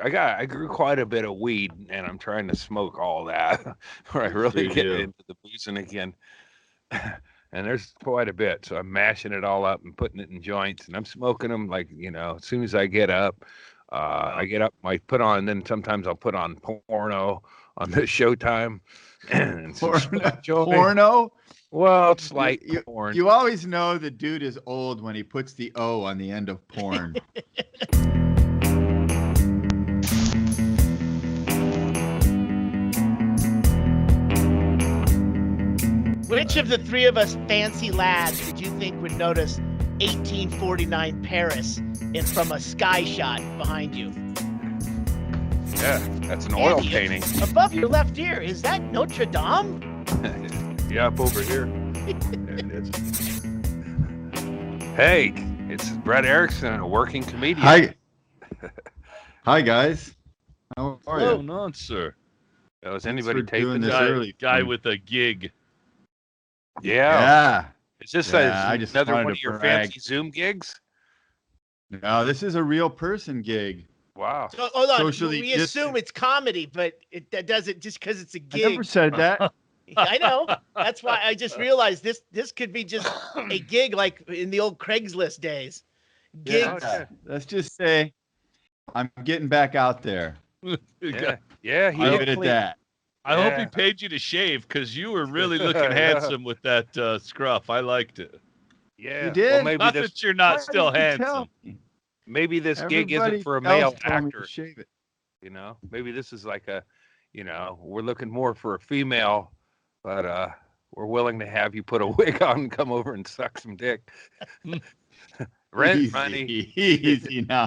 I grew quite a bit of weed, and I'm trying to smoke all that, where I Good for really get you. into the boozing again. And there's quite a bit, so I'm mashing it all up and putting it in joints, and I'm smoking them like as soon as I get up. I Wow. get up, I put on, then sometimes I'll put on porno on the Showtime, and some Porno? joy. Porno? Well, it's You, light you, porn. you always know the dude is old when he puts the O on the end of porn. Which of the three of us fancy lads did you think would notice 1849 Paris from a sky shot behind you? Yeah, that's an oil Andy, painting. above your left ear, is that Notre Dame? Yeah, up over here. There it is. Hey, it's Brett Erickson, a working comedian. Hi. Hi, guys. How are What's you? going on, sir? Was Thanks anybody for doing taping this this? early. Guy with a gig. Yeah. Yeah. Is this Yeah, I just another wanted one to of your brag. fancy Zoom gigs? No, this is a real person gig. Wow. So, hold on. Socially We assume distant. it's comedy, but that doesn't just because it's a I never gig. said that. I know. That's why I just realized this could be just a gig like in the old Craigslist days. Gigs. Yeah. Let's just say I'm getting back out there. Yeah. Yeah, he Leave did it at clean. that. I hope he Yeah. paid you to shave because you were really looking Yeah. handsome with that scruff. I liked it. Yeah. You did? Well, maybe Not this that you're not Why still didn't you tell handsome. me? gig isn't Everybody for a else male told me to actor. shave it. Maybe this is like we're looking more for a female, but we're willing to have you put a wig on and come over and suck some dick. Rent Easy, money. easy now.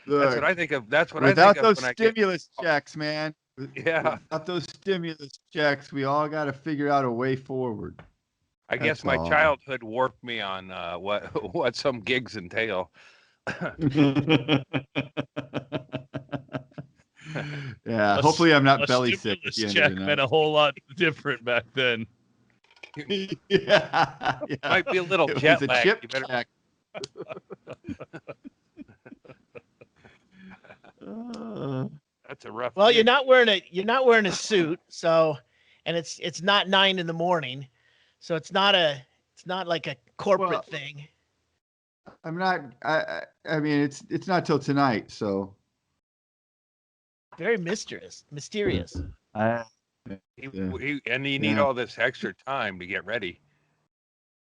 That's Look, what I think of. That's what without I think those of when stimulus checks, man. Yeah. Without those stimulus checks, we all got to figure out a way forward. I guess That's my all. childhood warped me on what some gigs entail. Yeah, hopefully I'm not A belly sick at stimulus the end check of the meant night. a whole lot different back then. Yeah, Might be a little it jet was a lag. chip You better- check. Uh, That's a rough. Well, gig. you're not wearing a suit, so and it's not 9 a.m, so it's not like a corporate Well- thing. I'm not. I mean, it's not till tonight, so. Very mysterious. I, And you need Yeah. all this extra time to get ready.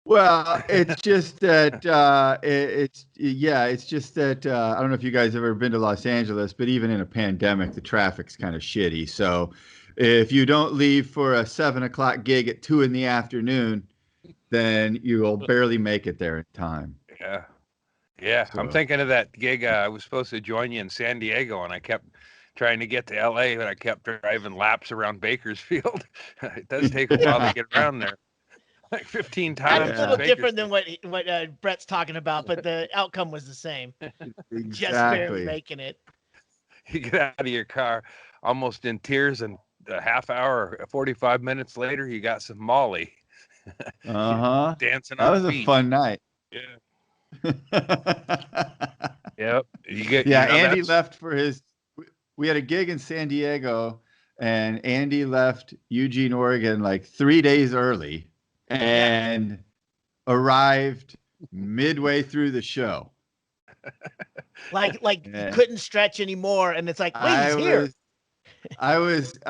Well, it's just that it's just that I don't know if you guys have ever been to Los Angeles, but even in a pandemic, the traffic's kind of shitty. So if you don't leave for a 7 o'clock gig at 2 p.m, then you'll barely make it there in time. Yeah. Yeah. I'm So- thinking of that gig. I was supposed to join you in San Diego, and I kept trying to get to LA, but I kept driving laps around Bakersfield. It does take a while to get around there. Like 15 times. That's a Yeah. little different than what Brett's talking about, but the outcome was the same. Just barely Exactly. making it. You get out of your car almost in tears, and a half hour, 45 minutes later, you got some Molly Uh-huh. dancing That on was the a beach. fun night. Yep. You get. Yeah, you know, Andy that's- left for his. We had a gig in San Diego, and Andy left Eugene, Oregon, like 3 days early, and arrived midway through the show. Like Yeah. you couldn't stretch anymore, and it's like, wait, I he's here. I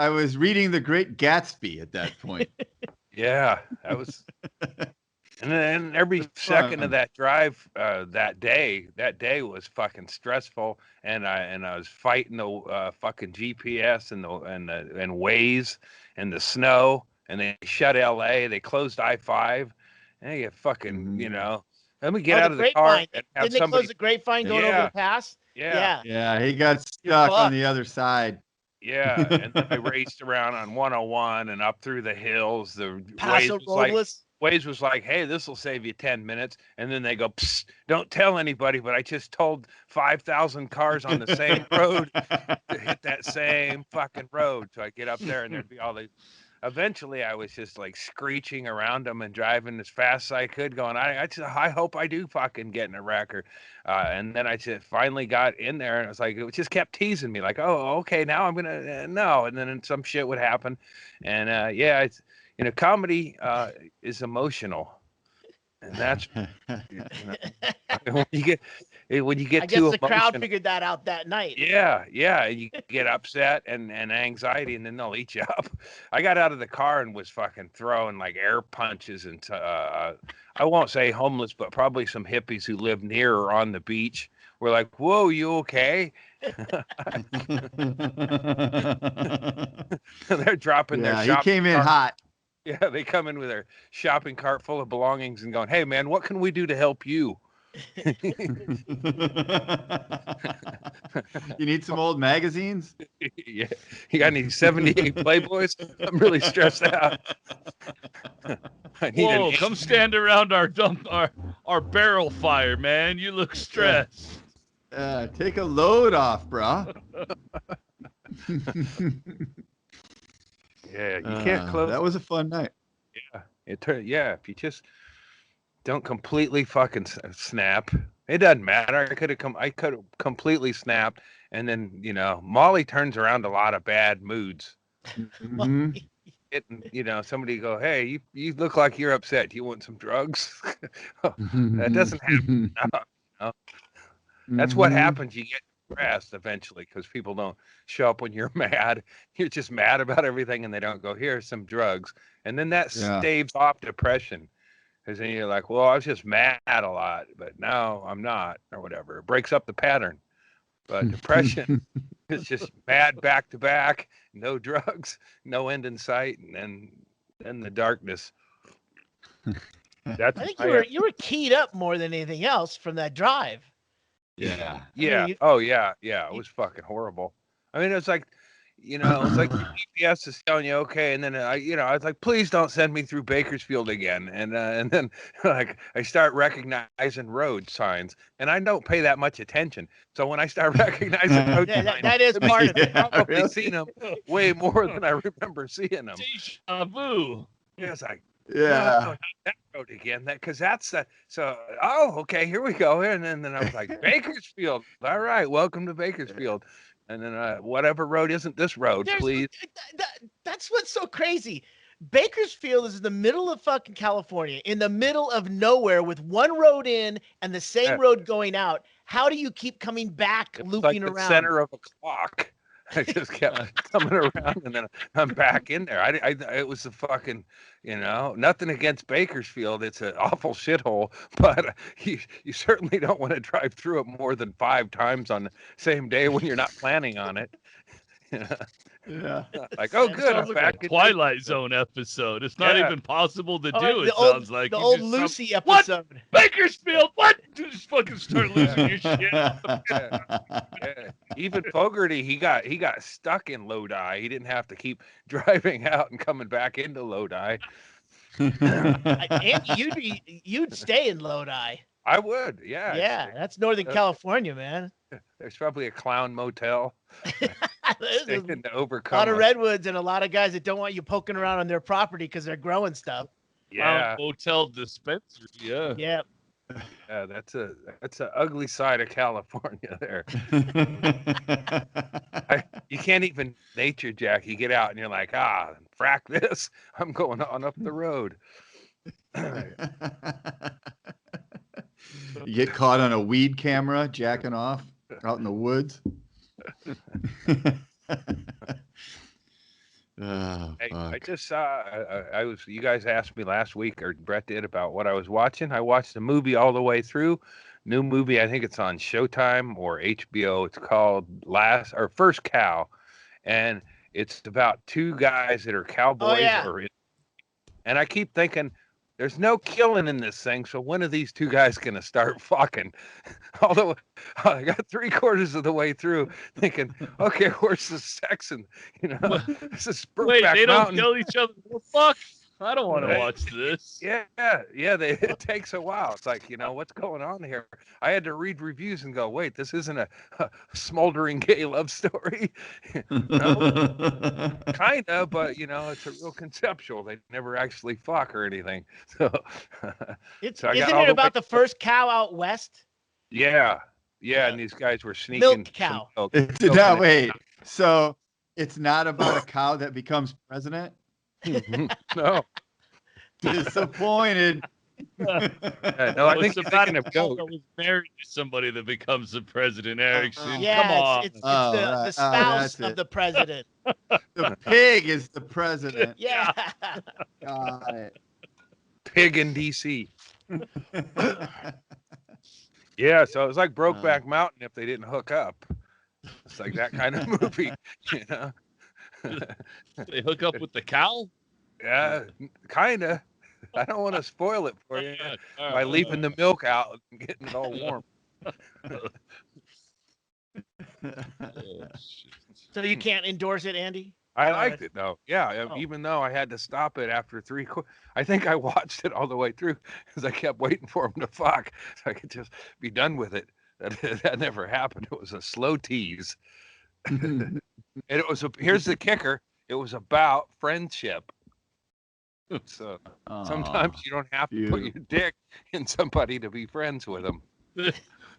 was reading The Great Gatsby at that point. Yeah, that was. And then every second of that drive, that day was fucking stressful, and I was fighting the fucking GPS and and Waze and the snow, and they shut LA, they closed I-5, and you fucking let me get out of the car Grapevine. and have Didn't they somebody. close the Grapevine going over Yeah. the pass? Yeah, Yeah, he got stuck on fucked. the other side. yeah, and then I raced around on 101 and up through the hills. The Paso Robles. Waze was like, hey, this will save you 10 minutes. And then they go, psst, don't tell anybody, but I just told 5,000 cars on the same road to hit that same fucking road. So I get up there and there'd be all these eventually I was just like screeching around them and driving as fast as I could, going, I hope I do fucking get in a wreck. And then I just finally got in there, and it was like, it just kept teasing me, like, oh, okay, now I'm gonna no, and then some shit would happen, and yeah, it's comedy is emotional, and that's when you get I guess too the crowd emotional. figured that out that night. Yeah, and you get upset and anxiety, and then they'll eat you up. I got out of the car and was fucking throwing like air punches and I won't say homeless, but probably some hippies who live near or on the beach were like, "Whoa, you okay?" They're dropping their Yeah, he shopping came in cart. hot. Yeah, they come in with their shopping cart full of belongings and going, "Hey, man, what can we do to help you?" You need some old magazines? Yeah, you got any 78 Playboys? I'm really stressed out. I need Whoa, come stand around our barrel fire, man. You look stressed. Take a load off, brah. Yeah, you can't close. That was a fun night. Yeah, if you just don't completely fucking snap, it doesn't matter. I could have completely snapped, and then Molly turns around a lot of bad moods. Mhm. Somebody go, "Hey, you look like you're upset. Do you want some drugs?" That doesn't happen. No. That's what happens. You get depressed eventually because people don't show up when you're mad. You're just mad about everything, and they don't go, "Here's some drugs," and then that staves off depression. Because then you're like, well, I was just mad a lot, but now I'm not, or whatever. It breaks up the pattern. But depression is just mad back to back, no drugs, no end in sight, and then the darkness. I think you were keyed up more than anything else from that drive. Yeah. Yeah. It was fucking horrible. I mean, it's like, it's like your GPS is telling you, okay, and then I was like, please don't send me through Bakersfield again, and then like I start recognizing road signs, and I don't pay that much attention. So when I start recognizing road signs, that is part of it. I've probably seen them way more than I remember seeing them. Deja vu. It's like, Yeah. no, not that road again. That's the so. Oh, okay, here we go. And then I was like, Bakersfield. All right, welcome to Bakersfield. And then whatever road isn't this road, please. That's what's so crazy. Bakersfield is in the middle of fucking California, in the middle of nowhere, with one road in and the same road going out. How do you keep coming back, looping like around? The center of a clock. I just kept coming around, and then I'm back in there. It was a fucking, nothing against Bakersfield. It's an awful shithole, but you certainly don't want to drive through it more than 5 times on the same day when you're not planning on it. Yeah. Like, oh, good, I'm back. Twilight Zone episode. It's not even possible to do. It sounds like the old Lucy episode. What? Bakersfield. What? Just fucking start losing your shit. Yeah. Even Fogarty, he got stuck in Lodi. He didn't have to keep driving out and coming back into Lodi. Andy, you'd stay in Lodi. I would, yeah. Yeah, that's Northern California, man. There's probably a clown motel. There's to overcome a lot of redwoods and a lot of guys that don't want you poking around on their property because they're growing stuff. Yeah, hotel dispensary. Yeah. Yeah. Yeah, that's a ugly side of California there. You can't even nature jack. You get out and you're like, frack this. I'm going on up the road. You get caught on a weed camera jacking off out in the woods. I just saw. You guys asked me last week, or Brett did, about what I was watching. I watched the movie all the way through. New movie. I think it's on Showtime or HBO. It's called First Cow, and it's about 2 guys that are cowboys. Oh, yeah. And I keep thinking, there's no killing in this thing, so when are these 2 guys gonna start fucking? Although I got 3/4 of the way through, thinking, okay, where's the sex? And this is Wait, they don't Mountain. kill each other. What the fuck? I don't want to watch this. Yeah. It takes a while. It's like, what's going on here? I had to read reviews and go, wait, this isn't a smoldering gay love story. No, kind of, but it's a real conceptual. They never actually fuck or anything. So, Isn't I got it all the about the first cow out west? Yeah, and these guys were sneaking Milk cow. some milk. It's not, wait. So it's not about a cow that becomes president? No. Disappointed. No, I think It's you're about thinking a of cow goat. that was married to somebody that becomes the president, Erickson. Yeah, Come on. it's Oh, the right. spouse That's of it. the president. The pig is the president. Yeah. Got it. Pig in DC. Yeah, so it was like Brokeback Mountain if they didn't hook up. It's like that kind of movie, They hook up with the cow? Yeah, kind of. I don't want to spoil it for you by leaving the milk out and getting it all warm. So you can't endorse it, Andy? I liked it though. Yeah, Oh. even though I had to stop it after I think I watched it all the way through because I kept waiting for him to fuck so I could just be done with it. That never happened. It was a slow tease. And it was here's the kicker. It was about friendship. So sometimes you don't have to put your dick in somebody to be friends with them.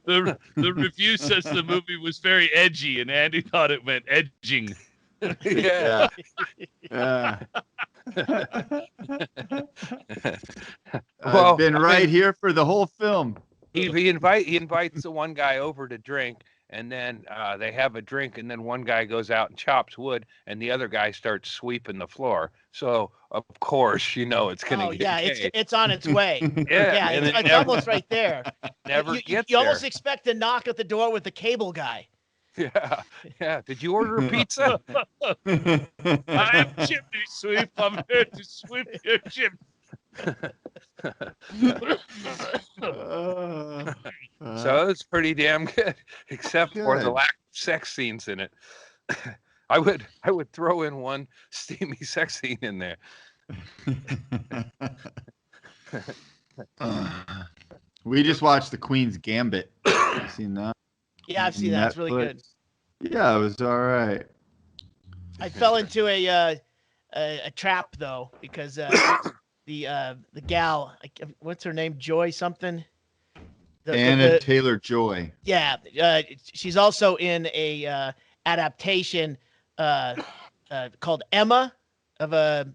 The review says the movie was very edgy, and Andy thought it meant edging. Yeah. I've been right here for the whole film. He invites the one guy over to drink, and then they have a drink, and then one guy goes out and chops wood, and the other guy starts sweeping the floor. So of course, it's gonna get gay. it's on its way. Yeah, and it's never, almost right there. Never you gets almost there. expect to knock at the door with the cable guy. Yeah. Did you order a pizza? I am chimney sweep. I'm here to sweep your chimney. So it's pretty damn good, except for the lack of sex scenes in it. I would throw in one steamy sex scene in there. We just watched The Queen's Gambit. You seen that? Yeah, I've seen that. It's really good. Yeah, it was all right. I fell into a trap though because the gal, what's her name? Joy something. Anna Taylor-Joy. Yeah, she's also in a adaptation called Emma of a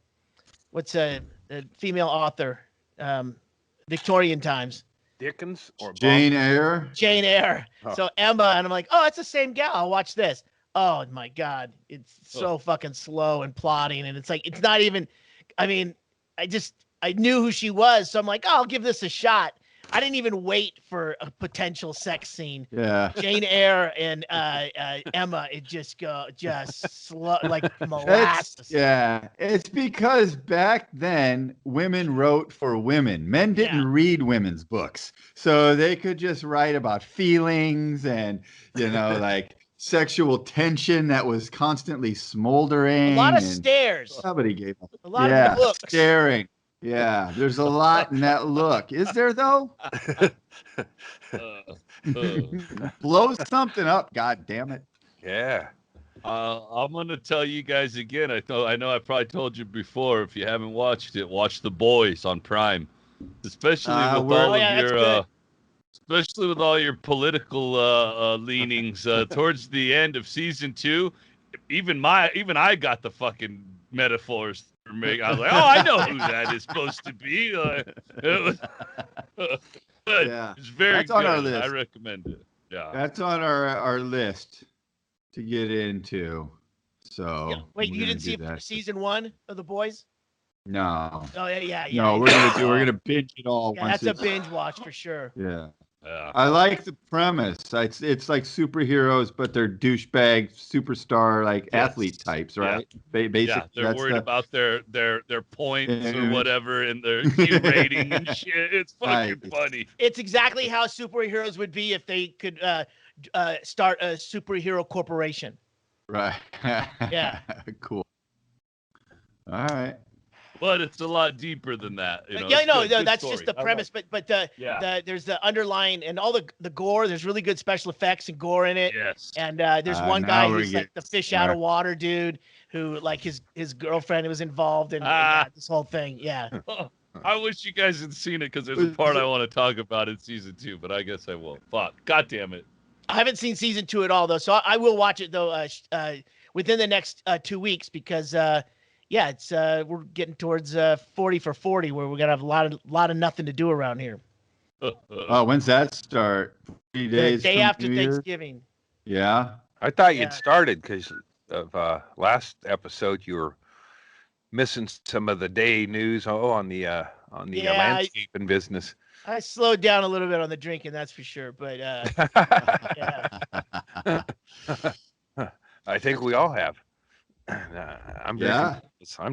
female author, Victorian times. Dickens or Jane Eyre. Jane Eyre. Oh. So Emma, and I'm like, oh, it's the same gal. I'll watch this. Oh my God, it's so fucking slow and plotting, and it's like it's not even. I mean, I knew who she was, so I'm like, oh, I'll give this a shot. I didn't even wait for a potential sex scene. Yeah. Jane Eyre and Emma, it just slow like molasses. It's because back then women wrote for women. Men didn't read women's books, so they could just write about feelings and like sexual tension that was constantly smoldering. A lot of stares. Somebody gave up. A lot of looks. Staring. Yeah, there's a lot in that look. Is there though? Blow something up, god damn it. Yeah. I'm gonna tell you guys again. I know I probably told you before. If you haven't watched it, watch The Boys on Prime. Especially with all your political leanings. Towards the end of season 2, even I got the fucking metaphors. I was like, oh, I know who that is supposed to be. It's very That's good. on our list. I recommend it. Yeah, that's on our list to get into. So wait, you didn't see season 1 of The Boys? No. Oh yeah. No, we're gonna binge it all. Yeah, that's a binge watch for sure. Yeah. I like the premise. It's like superheroes, but they're douchebag superstar athlete types, right? Basically, they're worried about their points or whatever and their Q rating and shit. It's fucking funny. It's exactly how superheroes would be if they could start a superhero corporation. Right. Yeah. Cool. All right. But it's a lot deeper than that. You know? Yeah, It's no, good, no, good that's story. just the I premise. like- But Yeah. there's the underlying and all the gore. There's really good special effects and gore in it. Yes. And there's one now guy we're who's like the getting fish out of somewhere. water dude who like his girlfriend was involved in Ah. this whole thing. Yeah. I wish you guys had seen it because there's a part I want to talk about in season 2, but I guess I won't. Fuck. God damn it. I haven't seen season 2 at all though, so I will watch it though within the next 2 weeks because yeah, it's we're getting towards 40 for 40 where we're gonna have a lot of nothing to do around here. Oh, when's that start? 3 The days day from after New Year's? Thanksgiving. Yeah. I thought Yeah. you'd started because of last episode you were missing some of the day news on the Yeah, landscaping business. I slowed down a little bit on the drinking, that's for sure. But yeah. I think we all have. I'm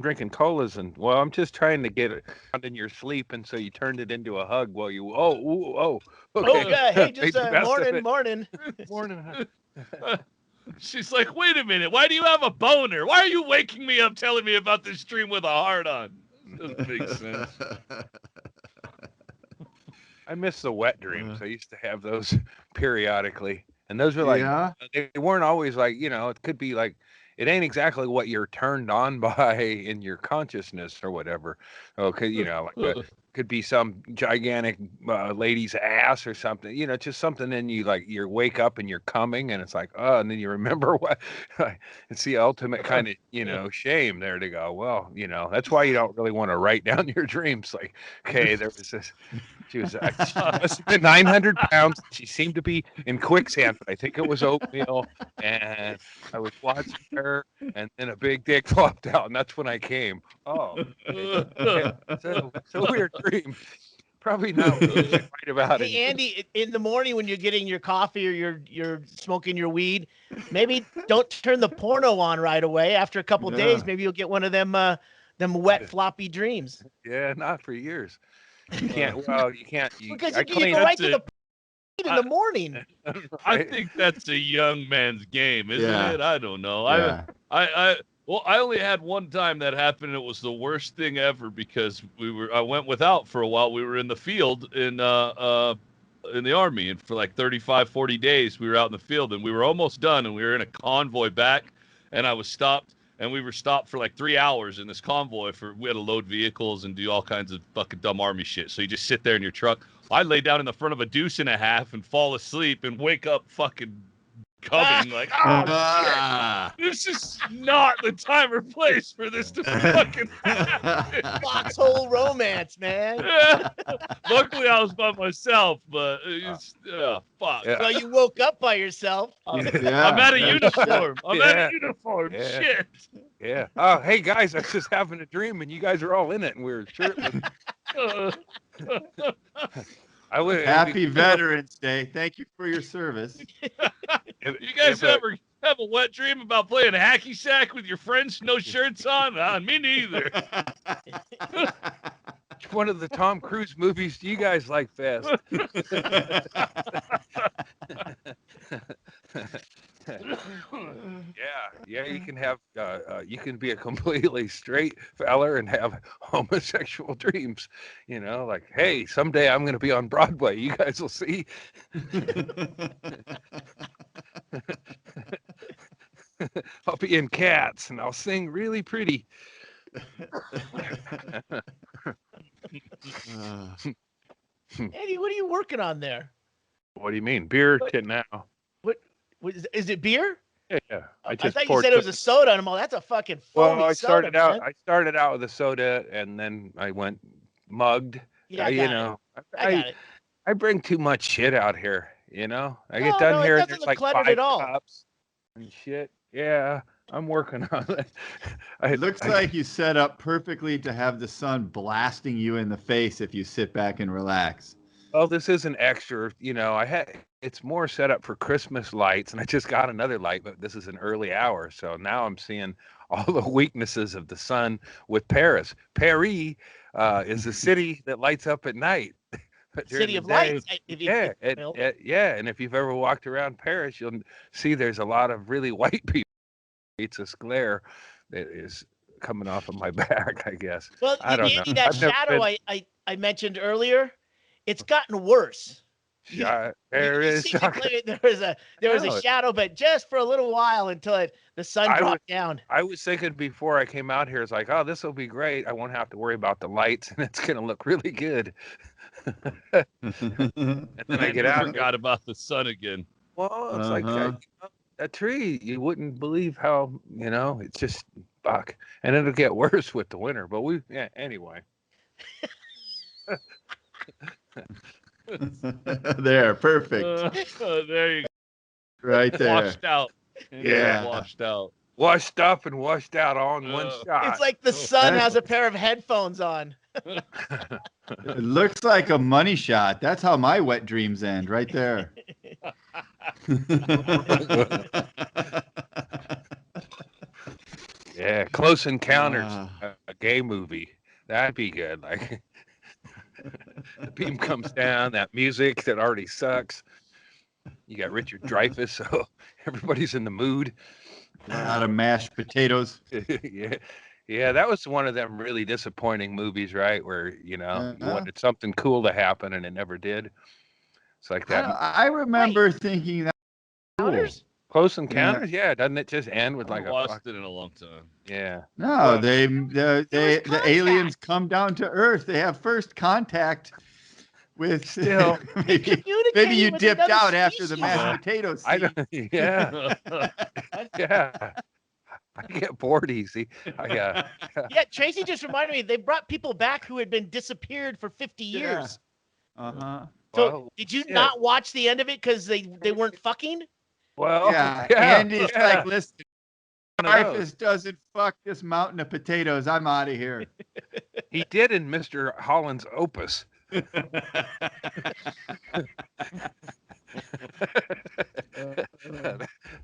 drinking colas and well, I'm just trying to get it out in your sleep, and so you turned it into a hug while you okay. Oh yeah, hey, Made just the best of morning. it. Morning. She's like, wait a minute. Why do you have a boner? Why are you waking me up telling me about this dream with a heart on? Doesn't make sense. I miss the wet dreams. I used to have those periodically, and those were like they weren't always like, it could be like it ain't exactly what you're turned on by in your consciousness or whatever. Okay, could be some gigantic lady's ass or something, just something in you, like you wake up and you're coming and it's like, oh, and then you remember what it's the ultimate kind of, shame there to go, well, that's why you don't really want to write down your dreams. Like, okay, there was this, she must have been 900 pounds. She seemed to be in quicksand, but I think it was oatmeal. And I was watching her and then a big dick flopped out. And that's when I came. Oh, okay. So weird dream. Probably not what you should write about it. Hey Andy, in the morning when you're getting your coffee or you're smoking your weed, maybe don't turn the porno on right away. After a couple days, maybe you'll get one of them wet floppy dreams. Yeah, not for years. You can't. Well, you can't. Because you go right to the in the morning. I think that's a young man's game, isn't it? I don't know. Yeah. Well, I only had one time that happened. It was the worst thing ever because I went without for a while. We were in the field in the Army, and for like 35, 40 days, we were out in the field, and we were almost done, and we were in a convoy back, and I was stopped, and we were stopped for like 3 hours in this convoy we had to load vehicles and do all kinds of fucking dumb Army shit. So you just sit there in your truck. I lay down in the front of a deuce and a half and fall asleep and wake up fucking coming like, oh shit, this is not the time or place for this to fucking happen. Foxhole romance, man. Yeah. Luckily I was by myself, but it's fuck. So you woke up by yourself. I'm at a uniform. I'm at a uniform. Yeah. Shit. Yeah. Oh, hey guys, I was just having a dream and you guys are all in it and we were shirtless. Happy Veterans Day. Thank you for your service. You guys ever have a wet dream about playing hacky sack with your friends, no shirts on? Me neither. Which one of the Tom Cruise movies do you guys like best? Yeah, you can have you can be a completely straight feller and have homosexual dreams, like, hey, someday I'm gonna be on Broadway, you guys will see. I'll be in Cats and I'll sing really pretty. Andy, what are you working on there? What do you mean? Beer now. What is it beer? Yeah. I thought you said it was a soda, and I'm all, that's a fucking foamy I started soda, out. I started out with a soda, and then I went mugged. Yeah, I got it. I bring too much shit out here. I get done here, and there's like 5 cups and shit. Yeah, I'm working on it. It looks like you set up perfectly to have the sun blasting you in the face if you sit back and relax. Well, this isn't extra. It's more set up for Christmas lights, and I just got another light, but this is an early hour, so now I'm seeing all the weaknesses of the sun with Paris. Paris is a city that lights up at night. City of lights. Yeah, and if you've ever walked around Paris, you'll see there's a lot of really white people. It's a glare that is coming off of my back, I guess. Well, I don't Andy, know. that I've never shadow been I mentioned earlier, it's gotten worse. shot. There it is. See there was a No, shadow, but just for a little while until the sun I dropped down. I was thinking before I came out here, it's like, oh, this will be great. I won't have to worry about the lights, and it's going to look really good. And then I get out. Forgot about the sun again. Well, it's like a tree. You wouldn't believe how, it's just fuck. And it'll get worse with the winter. But anyway. There, perfect. There you go. Right there. Washed out. Yeah. Washed out. Washed up and washed out all in one shot. It's like the sun has a pair of headphones on. It looks like a money shot. That's how my wet dreams end, right there. Yeah, Close Encounters, a gay movie. That'd be good. Like the beam comes down, that music that already sucks. You got Richard Dreyfuss, so everybody's in the mood. A lot of mashed potatoes. Yeah, that was one of them really disappointing movies, right? Where you wanted something cool to happen and it never did. It's like that. I remember thinking that. Cool. Close Encounters, yeah. Doesn't it just end with like I watched it in a long time. Yeah. No, the aliens come down to Earth. They have first contact with. Still, maybe you dipped out after the mashed potatoes. Yeah. Yeah. I get bored easy. Yeah, Tracy just reminded me they brought people back who had been disappeared for 50 years. Uh-huh. So did you not watch the end of it because they weren't fucking? Well, yeah. Andy's like, listen, Dreyfuss doesn't fuck this mountain of potatoes. I'm out of here. He did in Mr. Holland's Opus.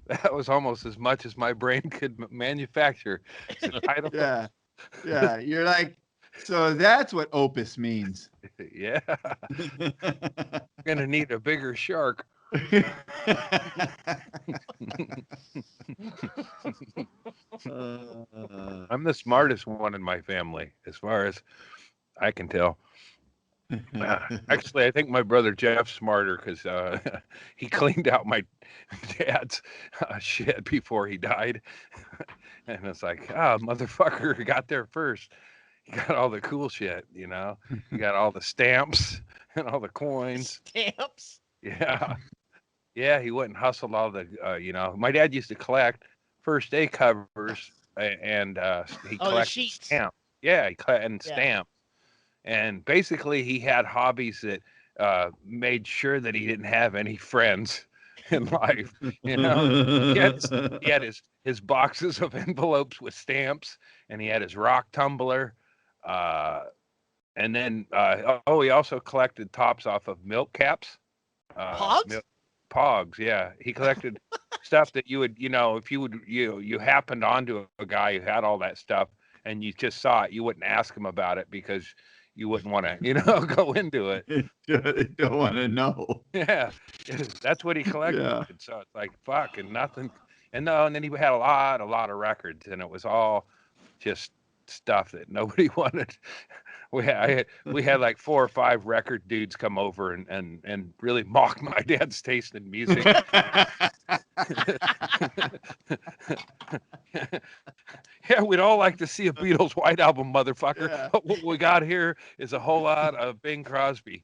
That was almost as much as my brain could manufacture. Yeah. You're like, so that's what opus means. Yeah. Gonna need a bigger shark. I'm the smartest one in my family, as far as I can tell. Actually, I think my brother Jeff's smarter because he cleaned out my dad's shit before he died. And it's like, motherfucker got there first. He got all the cool shit, He got all the stamps and all the coins. Stamps? Yeah. Yeah, he went and hustled all the, my dad used to collect first day covers and he collected stamps. Yeah, he collected stamps. And basically, he had hobbies that made sure that he didn't have any friends in life. He had his boxes of envelopes with stamps, and he had his rock tumbler. And then, he also collected tops off of milk caps. Pogs? Pogs, yeah. He collected stuff that you would, if you happened onto a guy who had all that stuff, and you just saw it, you wouldn't ask him about it because you wouldn't want to, go into it. You don't want to know. Yeah, that's what he collected. Yeah. So it's like fuck and nothing. And then he had a lot of records, and it was all just stuff that nobody wanted. We had like 4 or 5 record dudes come over and really mock my dad's taste in music. Yeah, we'd all like to see a Beatles White Album, motherfucker. Yeah. But what we got here is a whole lot of Bing Crosby.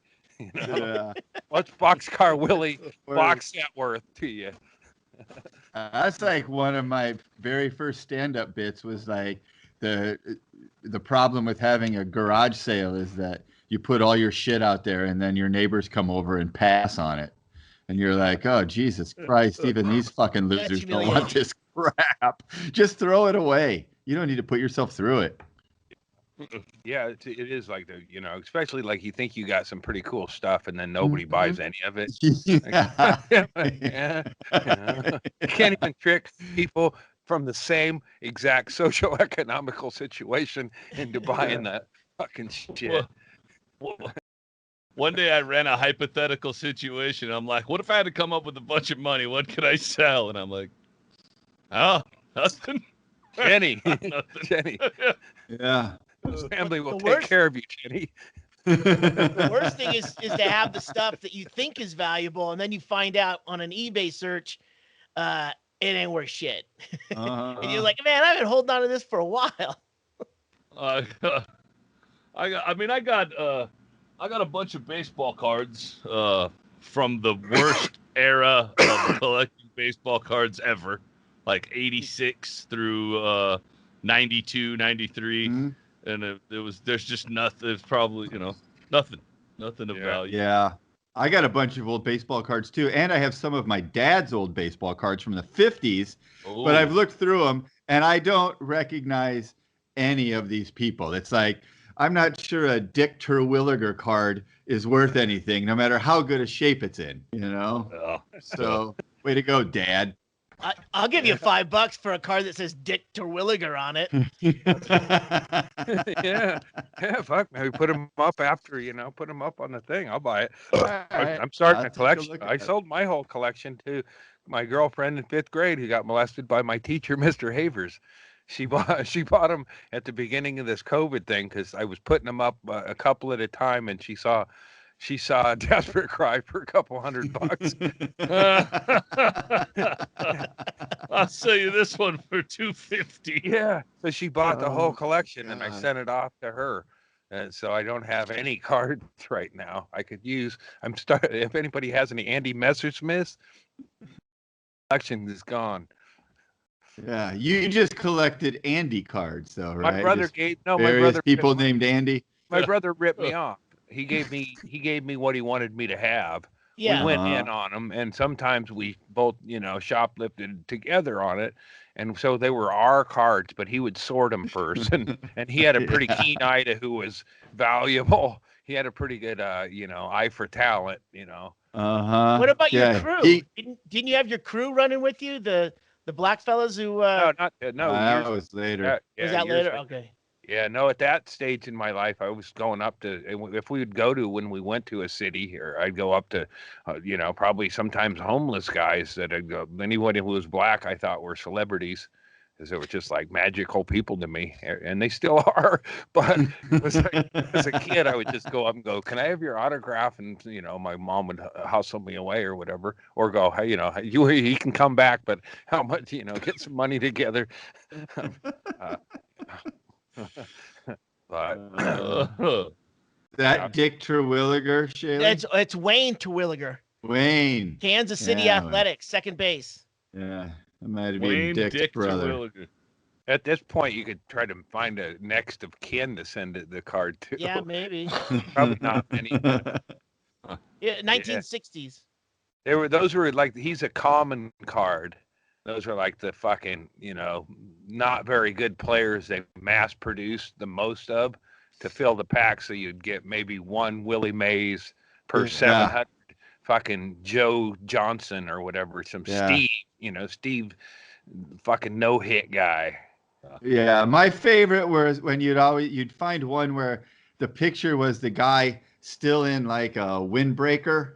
Yeah. What's Boxcar Willie box set worth to you? That's like one of my very first stand-up bits was like the problem with having a garage sale is that you put all your shit out there and then your neighbors come over and pass on it. And you're like, oh, Jesus Christ, even these fucking losers don't want this crap. Just throw it away. You don't need to put yourself through it. Yeah, it is like especially like you think you got some pretty cool stuff and then nobody buys any of it. Yeah. You can't even trick people from the same exact socio-economical situation into buying that fucking shit. One day I ran a hypothetical situation. I'm like, what if I had to come up with a bunch of money? What could I sell? And I'm like, oh, nothing. Jenny, Nothing. Jenny, Yeah. his family will The take worst- care of you, Jenny. The worst thing is to have the stuff that you think is valuable, and then you find out on an eBay search, it ain't worth shit. And you're like, man, I've been holding on to this for a while. I got a bunch of baseball cards from the worst era of collecting baseball cards ever, like 86 through 92, 93. Mhm. And there's just nothing. It's probably, nothing of Yeah. value. Yeah. I got a bunch of old baseball cards too, and I have some of my dad's old baseball cards from the 50s, but I've looked through them and I don't recognize any of these people. It's like, I'm not sure a Dick Terwilliger card is worth anything, no matter how good a shape it's in, Oh. So, way to go, Dad. I'll give you $5 for a card that says Dick Terwilliger on it. Yeah, fuck, maybe put them up after, put them up on the thing. I'll buy it. I'm starting I'll a take a collection. look at I that. sold my whole collection to my girlfriend in 5th grade who got molested by my teacher, Mr. Havers. She bought them at the beginning of this COVID thing because I was putting them up a couple at a time, and she saw a desperate cry for a couple $100. I'll sell you this one for $250. Yeah, so she bought the whole Oh, collection, and I God. sent it off to her. And so I don't have any cards right now. I could use. If anybody has any Andy Messersmiths, collection is gone. Yeah, you just collected Andy cards, though, right? My brother Just gave my various brother people named Andy. my brother ripped me off. He gave me what he wanted me to have. Yeah. We went in on them, and sometimes we both, shoplifted together on it. And so they were our cards, but he would sort them first, and he had a pretty keen eye to who was valuable. He had a pretty good, eye for talent, What about your Yeah, crew? Didn't you have your crew running with you? The black fellas who No, that years was later. was that years later? Okay. Yeah, no, at that stage in my life, I was going up to, if we would go to, when we went to a city here, I'd go up to, probably sometimes homeless guys that I'd go, anybody who was black, I thought were celebrities, because they were just like magical people to me, and they still are. But it was like, as a kid, I would just go up and go, can I have your autograph? And, my mom would hustle me away or whatever, or go, hey, he can come back, but how much, get some money together. But That Dick Terwilliger, Shayla? It's Wayne Terwilliger, Wayne. Kansas City Yeah, Athletics, second base. Yeah, that might have been Wayne Dick's brother. Terwilliger. at this point, you could try to find a next of kin to send the card to. Yeah, maybe. Probably not many. Yeah, 1960s. Those were like, he's a common card. Those were like the fucking, not very good players they mass produced the most of to fill the pack. So you'd get maybe one Willie Mays per 700, fucking Joe Johnson or whatever, Steve, Steve fucking no-hit guy. Yeah, my favorite was when you'd find one where the picture was the guy still in like a windbreaker.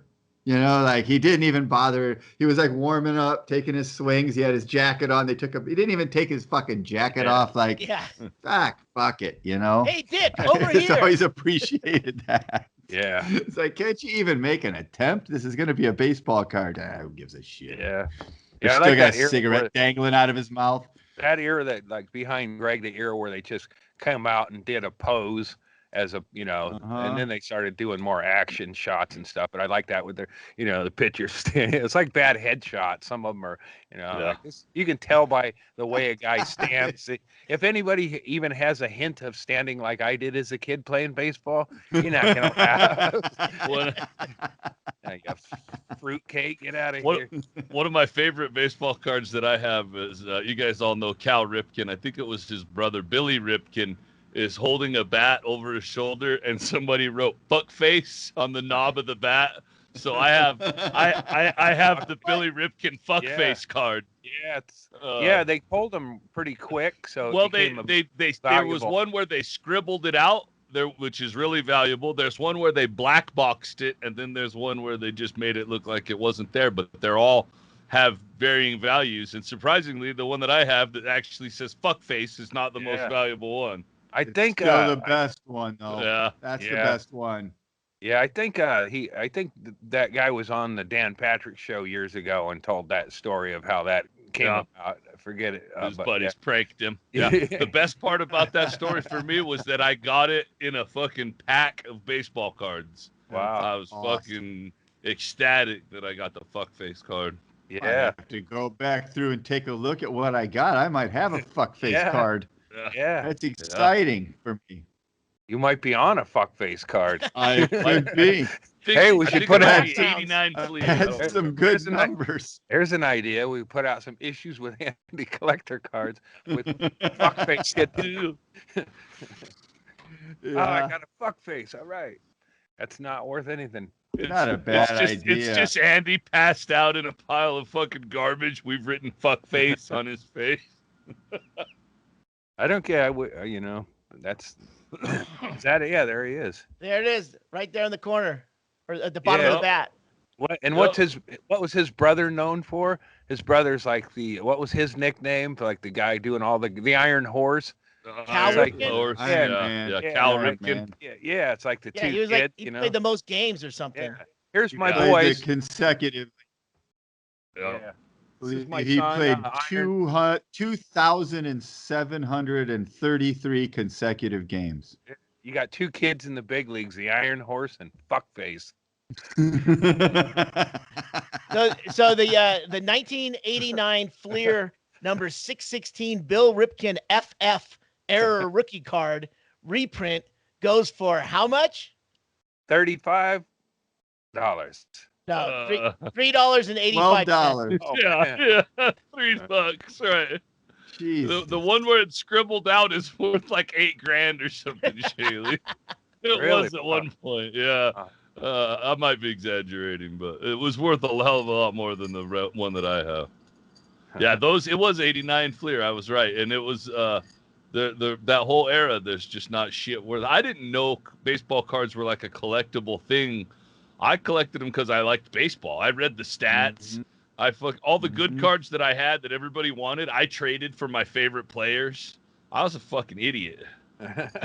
Like he didn't even bother. He was like warming up, taking his swings. He had his jacket on. He didn't even take his fucking jacket off. Like, Yeah. fuck it, Hey, Dick, over I just here. always appreciated that. Yeah. It's like, can't you even make an attempt? This is going to be a baseball card. Who gives a shit? Yeah. He's I still like got that a era cigarette where- dangling out of his mouth. That era that, like, behind Greg, the era where they just came out and did a pose as a, and then they started doing more action shots and stuff. But I like that with their, the pitchers standing. It's like bad headshots. Some of them are, like this, you can tell by the way a guy stands. If anybody even has a hint of standing like I did as a kid playing baseball, you're not gonna laugh. You fruitcake, get out of here. One of my favorite baseball cards that I have is, you guys all know Cal Ripken. I think it was his brother, Billy Ripken, is holding a bat over his shoulder, and somebody wrote "fuckface" on the knob of the bat. So I have I have the Billy Ripken fuckface card. Yeah, they pulled them pretty quick. So well, there was one where they scribbled it out there, which is really valuable. There's one where they black boxed it, and then there's one where they just made it look like it wasn't there. But they're all have varying values. And surprisingly, the one that I have that actually says fuckface is not the most valuable one. I think still the best one though. Yeah. That's the best one. Yeah, I think that guy was on the Dan Patrick show years ago and told that story of how that came about. I forget it. His buddies pranked him. Yeah. The best part about that story for me was that I got it in a fucking pack of baseball cards. Wow. I was fucking ecstatic that I got the fuckface card. I have to go back through and take a look at what I got. I might have a fuckface card. Yeah. That's exciting for me. You might be on a fuckface card. I could be. Hey, we should put out 89 fleas. That's some good numbers. There's an idea. We put out some issues with Andy collector cards with fuckface hit too. Oh, I got a fuckface. All right. That's not worth anything. Not a bad idea. It's just Andy passed out in a pile of fucking garbage. We've written fuckface on his face. I don't care. You know, that's is that it? Yeah, there he is. There it is, right there in the corner, or at the bottom of the bat. What was his brother known for? His brother's like what was his nickname? Like the guy doing all the Iron Horse. Cal Horse. Cal Ripken. Yeah, it's like the two he was kids. like he played the most games or something. Yeah. Here's my boys. boys. Consecutively. Yeah. He played 2,733 consecutive games. You got two kids in the big leagues, the Iron Horse and Fuckface. So the 1989 Fleer number 616 Bill Ripken FF error rookie card reprint goes for how much? $35. No, $3.85. $12. Oh, yeah, $3, right? The one where it's scribbled out is worth like $8,000 or something, Shaylee. It Really? was at one point, yeah. I might be exaggerating, but it was worth a hell of a lot more than the one that I have. Yeah, it was 89 Fleer. I was right, and it was that whole era. There's just not shit worth. I didn't know baseball cards were like a collectible thing. I collected them because I liked baseball. I read the stats. All the good cards that I had that everybody wanted, I traded for my favorite players. I was a fucking idiot.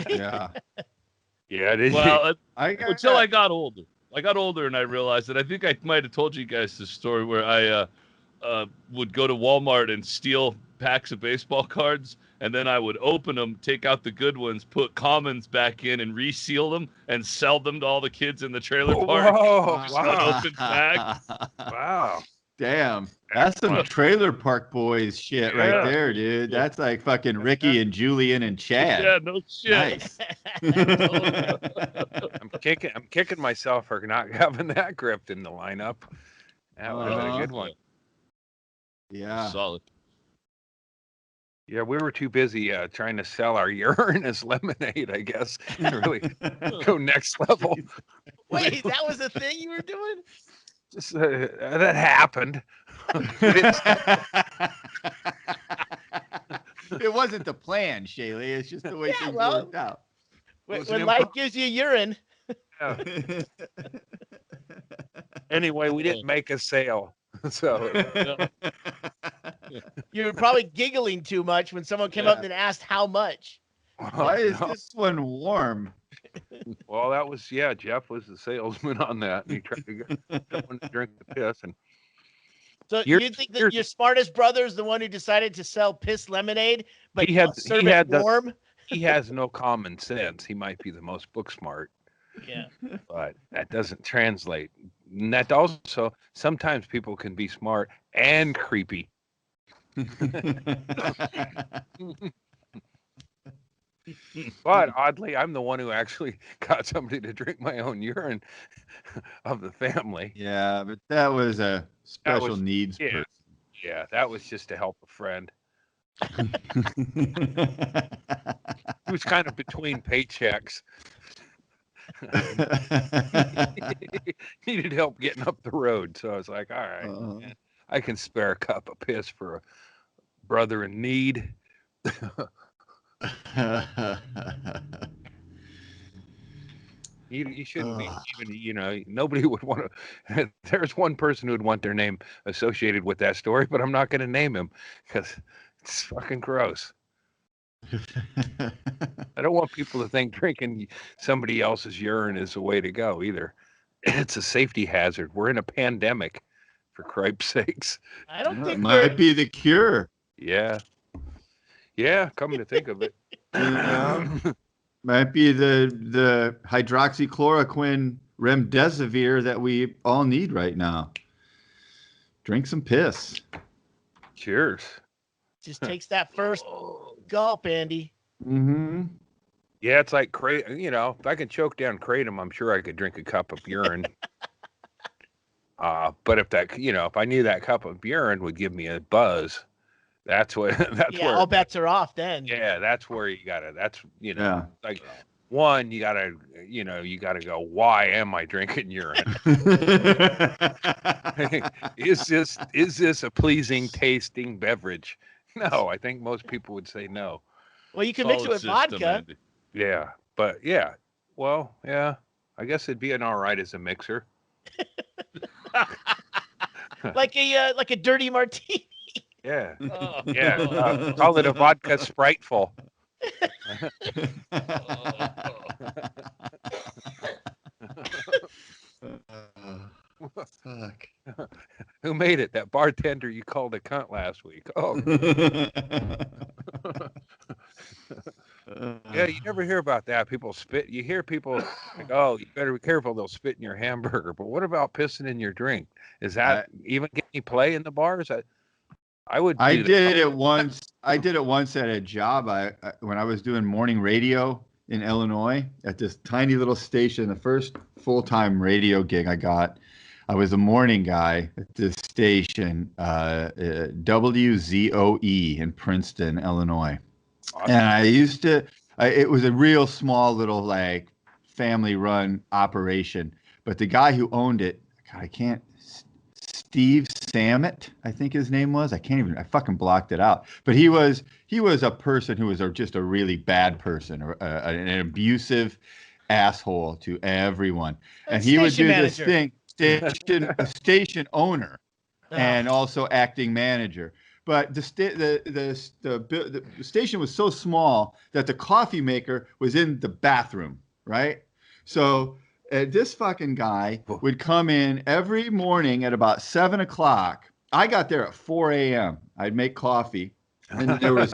Yeah. Yeah, did well, until I got older. I got older and I realized that I think I might have told you guys this story where I would go to Walmart and steal packs of baseball cards, and then I would open them, take out the good ones, put commons back in, and reseal them and sell them to all the kids in the trailer park. Whoa, wow. Unopened packs. Wow. Damn. That's some trailer park boys shit right there, dude. That's like fucking Ricky and Julian and Chad. Yeah, no shit. Nice. I'm kicking myself for not having that gripped in the lineup. That would have been a good one. Yeah. Solid. Yeah, we were too busy trying to sell our urine as lemonade, I guess, to really go next level. Wait, that was the thing you were doing? Just, that happened. It wasn't the plan, Shaylee. It's just the way things worked out. When life gives you urine. Anyway, we didn't make a sale. So you were probably giggling too much when someone came up and asked how much. Why is this one warm? Well, that was Jeff was the salesman on that. He tried to get someone to drink the piss, and so you think that your smartest brother is the one who decided to sell piss lemonade, but he has warm? He has no common sense. He might be the most book smart. Yeah, but that doesn't translate. And that also sometimes people can be smart and creepy. But oddly, I'm the one who actually got somebody to drink my own urine of the family. Yeah, but that was a special needs person. Yeah, that was just to help a friend. He was kind of between paychecks. He needed help getting up the road, so I was like, all right, man, I can spare a cup of piss for a brother in need. You shouldn't be even. Nobody would want to. There's one person who would want their name associated with that story, but I'm not going to name him because it's fucking gross. I don't want people to think drinking somebody else's urine is the way to go either. It's a safety hazard. We're in a pandemic, for cripe's sakes. I don't think it might be the cure. Yeah. Yeah, coming to think of it. Might be the hydroxychloroquine remdesivir that we all need right now. Drink some piss. Cheers. Just takes that first gulp, Andy. Mm-hmm. Yeah, it's like if I can choke down kratom, I'm sure I could drink a cup of urine. But if I knew that cup of urine would give me a buzz, that's where all bets are off then. Yeah, that's where you gotta. That's like Yeah. one, you gotta go. Why am I drinking urine? Is this a pleasing tasting beverage? No, I think most people would say no. Well, you can mix it with vodka. Andy. Yeah, but yeah, well, yeah, I guess it'd be an all right as a mixer. like a dirty martini. Yeah, Oh. yeah. Call it a vodka Spriteful. Fuck. Who made it? That bartender you called a cunt last week. Oh, yeah. You never hear about that. People spit. You hear people like, "Oh, you better be careful. They'll spit in your hamburger." But what about pissing in your drink? Is that even get any play in the bars? I would. I did it once. I did it once at a job. When I was doing morning radio in Illinois at this tiny little station, the first full-time radio gig I got. I was a morning guy at this station, WZOE in Princeton, Illinois. Awesome. And I used to. It was a real small little like family-run operation, but the guy who owned it, God, I can't. Steve Samet, I think his name was. I fucking blocked it out. But he was a person who was just a really bad person, or an abusive asshole to everyone. And he would do this thing, station owner, and also acting manager. But the station was so small that the coffee maker was in the bathroom, right? So this fucking guy would come in every morning at about 7 o'clock. I got there at 4 a.m. I'd make coffee. And there was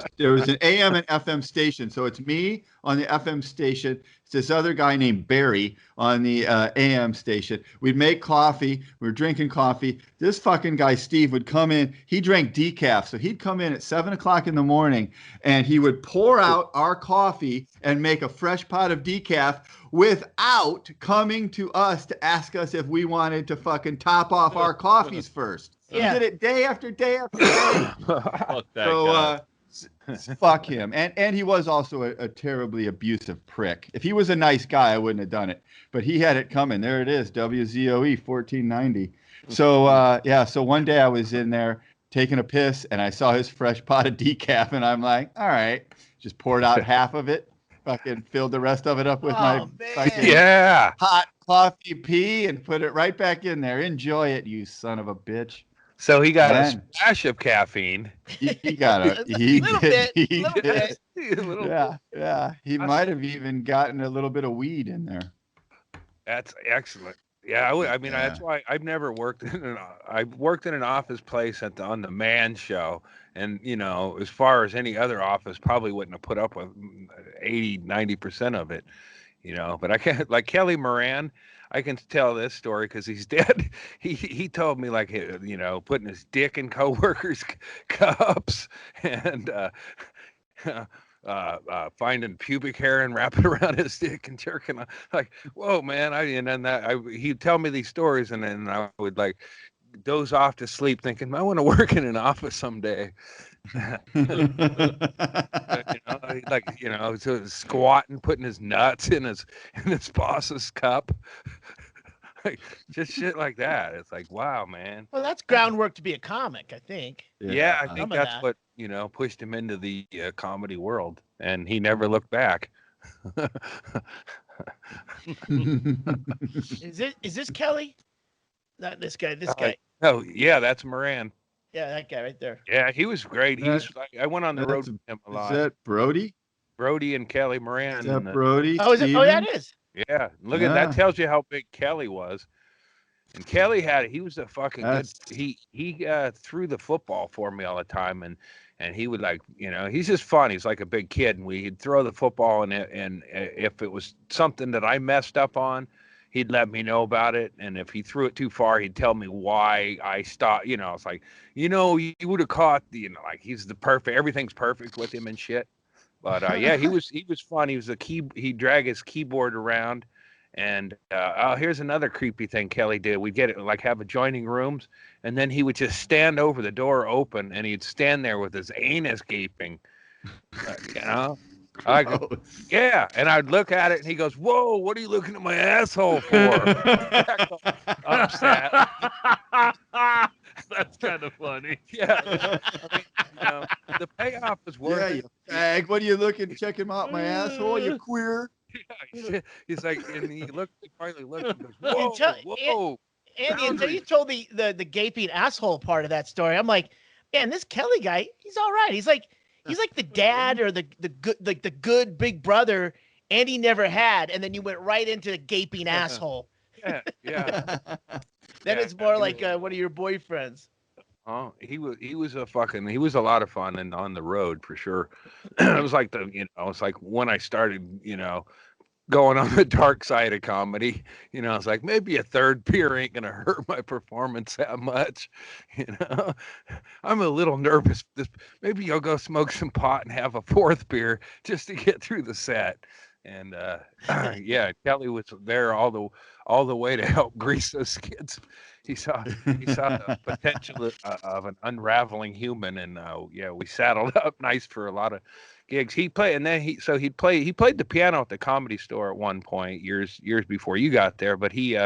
an AM and FM station. So it's me on the FM station. It's this other guy named Barry on the AM station. We'd make coffee. We were drinking coffee. This fucking guy, Steve, would come in. He drank decaf. So he'd come in at 7 o'clock in the morning and he would pour out our coffee and make a fresh pot of decaf without coming to us to ask us if we wanted to fucking top off our coffees first. Yeah. He did it day after day after day. Fuck that guy. Fuck him. And he was also a terribly abusive prick. If he was a nice guy, I wouldn't have done it. But he had it coming. There it is, WZOE 1490. So, so one day I was in there taking a piss, and I saw his fresh pot of decaf, and I'm like, all right. Just poured out half of it, fucking filled the rest of it up with my fucking hot coffee pee, and put it right back in there. Enjoy it, you son of a bitch. So he got a splash of caffeine. He got a little bit. Yeah. He might have even gotten a little bit of weed in there. That's excellent. Yeah, that's why I've never worked I've worked in an office place on the Man Show, and as far as any other office, probably wouldn't have put up with 80-90% of it. But I can't, like Kelly Moran. I can tell this story because he's dead. He told me, like, putting his dick in coworkers' cups and finding pubic hair and wrapping around his dick and jerking. Like, whoa, man! He'd tell me these stories, and then I would like doze off to sleep, thinking, I want to work in an office someday. So squatting, putting his nuts in his boss's cup. Like, just shit like that. It's like, wow, man. Well, that's groundwork to be a comic, I think. Yeah, I think that's what pushed him into the comedy world, and he never looked back. Is this Kelly? Not this guy. This guy. Oh, yeah, that's Moran. Yeah, that guy right there. Yeah, he was great. He was. I went on the road with him a Is lot. that Brody? Brody and Kelly Is Moran. that Brody? Oh, is it? Oh, yeah, Steven? it is. Yeah, look at that. Tells you how big Kelly was. And Kelly he was a fucking good. He threw the football for me all the time, and he would he's just fun. He's like a big kid, and we'd throw the football, and if it was something that I messed up on, he'd let me know about it. And if he threw it too far, he'd tell me why I stopped. It's like, you would have caught like he's the perfect. Everything's perfect with him and shit. But yeah, he was fun. He was he'd drag his keyboard around. And here's another creepy thing Kelly did. We'd get it have adjoining rooms, and then he would just stand over the door open, and he'd stand there with his anus gaping. Yeah, and I'd look at it, and he goes, "Whoa, what are you looking at my asshole for?" Upset. That's kind of funny. Yeah, the payoff is worth it. You fag. What are you looking? Checking out my asshole? You queer? Yeah, he's like, and he finally looked and goes, whoa. Andy, until you told the gaping asshole part of that story, I'm like, man, this Kelly guy, he's all right. He's like the dad or the good big brother Andy never had, and then you went right into the gaping asshole. Yeah. Then it's more like one of your boyfriends. Oh, he was a lot of fun and on the road for sure. It was like it's like when I started, going on the dark side of comedy, it's like maybe a third beer ain't gonna hurt my performance that much. I'm a little nervous. Maybe I'll go smoke some pot and have a fourth beer just to get through the set. And yeah, Kelly was there all the way to help grease those skids. He saw the potential of an unraveling human, and we saddled up nice for a lot of gigs. He played, and then he played the piano at the Comedy Store at one point years before you got there. But he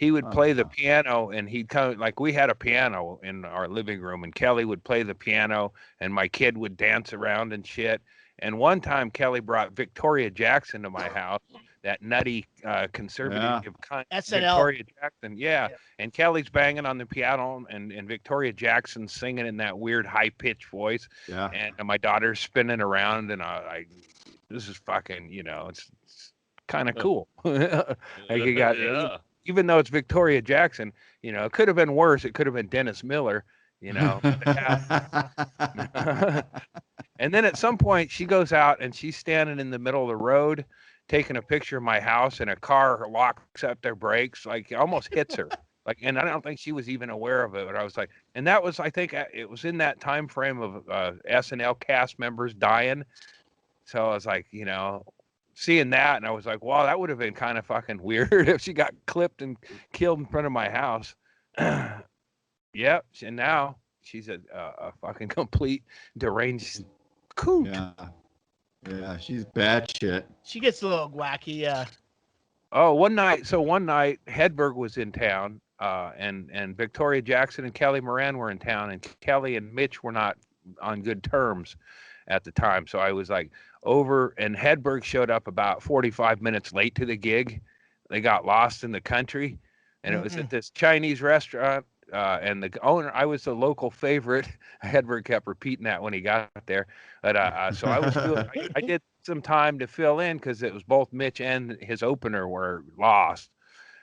would play the piano, and he'd come we had a piano in our living room, and Kelly would play the piano, and my kid would dance around and shit. And one time Kelly brought Victoria Jackson to my house, that nutty conservative SNL. Victoria Jackson. Yeah. And Kelly's banging on the piano, and Victoria Jackson's singing in that weird high-pitched voice. Yeah. And my daughter's spinning around, and I this is fucking, it's kind of cool. Even though it's Victoria Jackson, it could have been worse. It could have been Dennis Miller, And then at some point she goes out and she's standing in the middle of the road taking a picture of my house, and a car locks up their brakes, almost hits her. And I don't think she was even aware of it, but I was like, and that was, I think it was in that time frame of SNL cast members dying. So I was like, seeing that, and I was like, wow, that would have been kind of fucking weird if she got clipped and killed in front of my house. Yep. And now she's a fucking complete deranged kook. Yeah, she's bad shit. She gets a little wacky, yeah. Oh, one night Hedberg was in town, and Victoria Jackson and Kelly Moran were in town, and Kelly and Mitch were not on good terms at the time. So I was over, and Hedberg showed up about 45 minutes late to the gig. They got lost in the country, and it was at this Chinese restaurant. And the owner, I was the local favorite. Hedberg kept repeating that when he got there. But so I did some time to fill in because it was both Mitch and his opener were lost.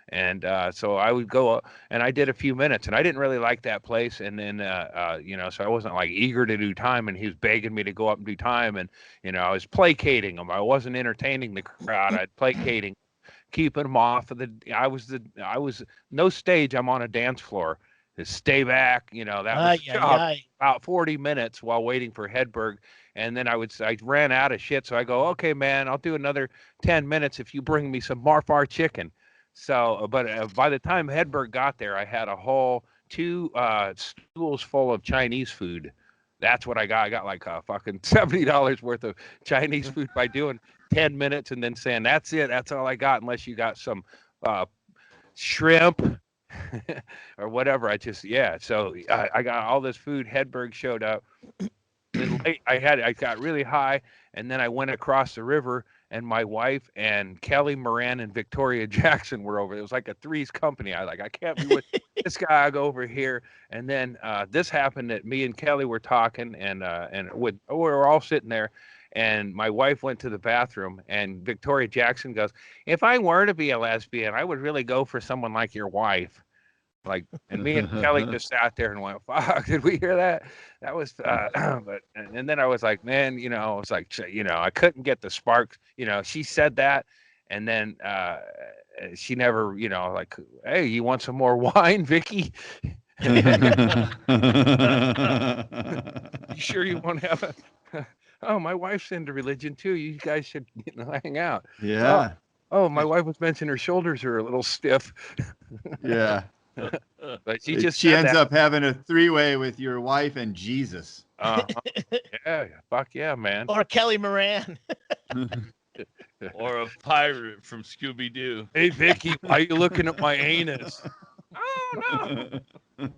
And so I would go and I did a few minutes, and I didn't really like that place. And then, so I wasn't eager to do time, and he was begging me to go up and do time. And, I was placating him. I wasn't entertaining the crowd. I'd placating, keeping them off of I was no stage. I'm on a dance floor. To stay back, that was about 40 minutes while waiting for Hedberg. And then I ran out of shit. So I go, okay, man, I'll do another 10 minutes if you bring me some Marfar chicken. So, but by the time Hedberg got there, I had a whole 2 stools full of Chinese food. That's what I got. I got a fucking $70 worth of Chinese food by doing 10 minutes and then saying, that's it. That's all I got, unless you got some shrimp or whatever. So I got all this food. Hedberg showed up, then late, I got really high, and then I went across the river, and my wife and Kelly Moran and Victoria Jackson were over. It was like a three's company. I can't be with this guy. I go over here, and then this happened that me and Kelly were talking, and we were all sitting there, and my wife went to the bathroom, and Victoria Jackson goes, "If I were to be a lesbian, I would really go for someone like your wife." Like, and me and Kelly just sat there and went, "Fuck, did we hear that?" That was, but, and then I was like, man, I was like, I couldn't get the spark. She said that, and then she never, like, "Hey, you want some more wine, Vicky? You sure you want to have a?" "Oh, my wife's into religion too. You guys should, hang out." Yeah. Oh, my wife was mentioning her shoulders are a little stiff. Yeah. But she She ends that. up having a three-way with your wife and Jesus. Yeah, fuck yeah, man. Or Kelly Moran. Or a pirate from Scooby Doo. "Hey, Vicky, why are you looking at my anus?" "Oh, no."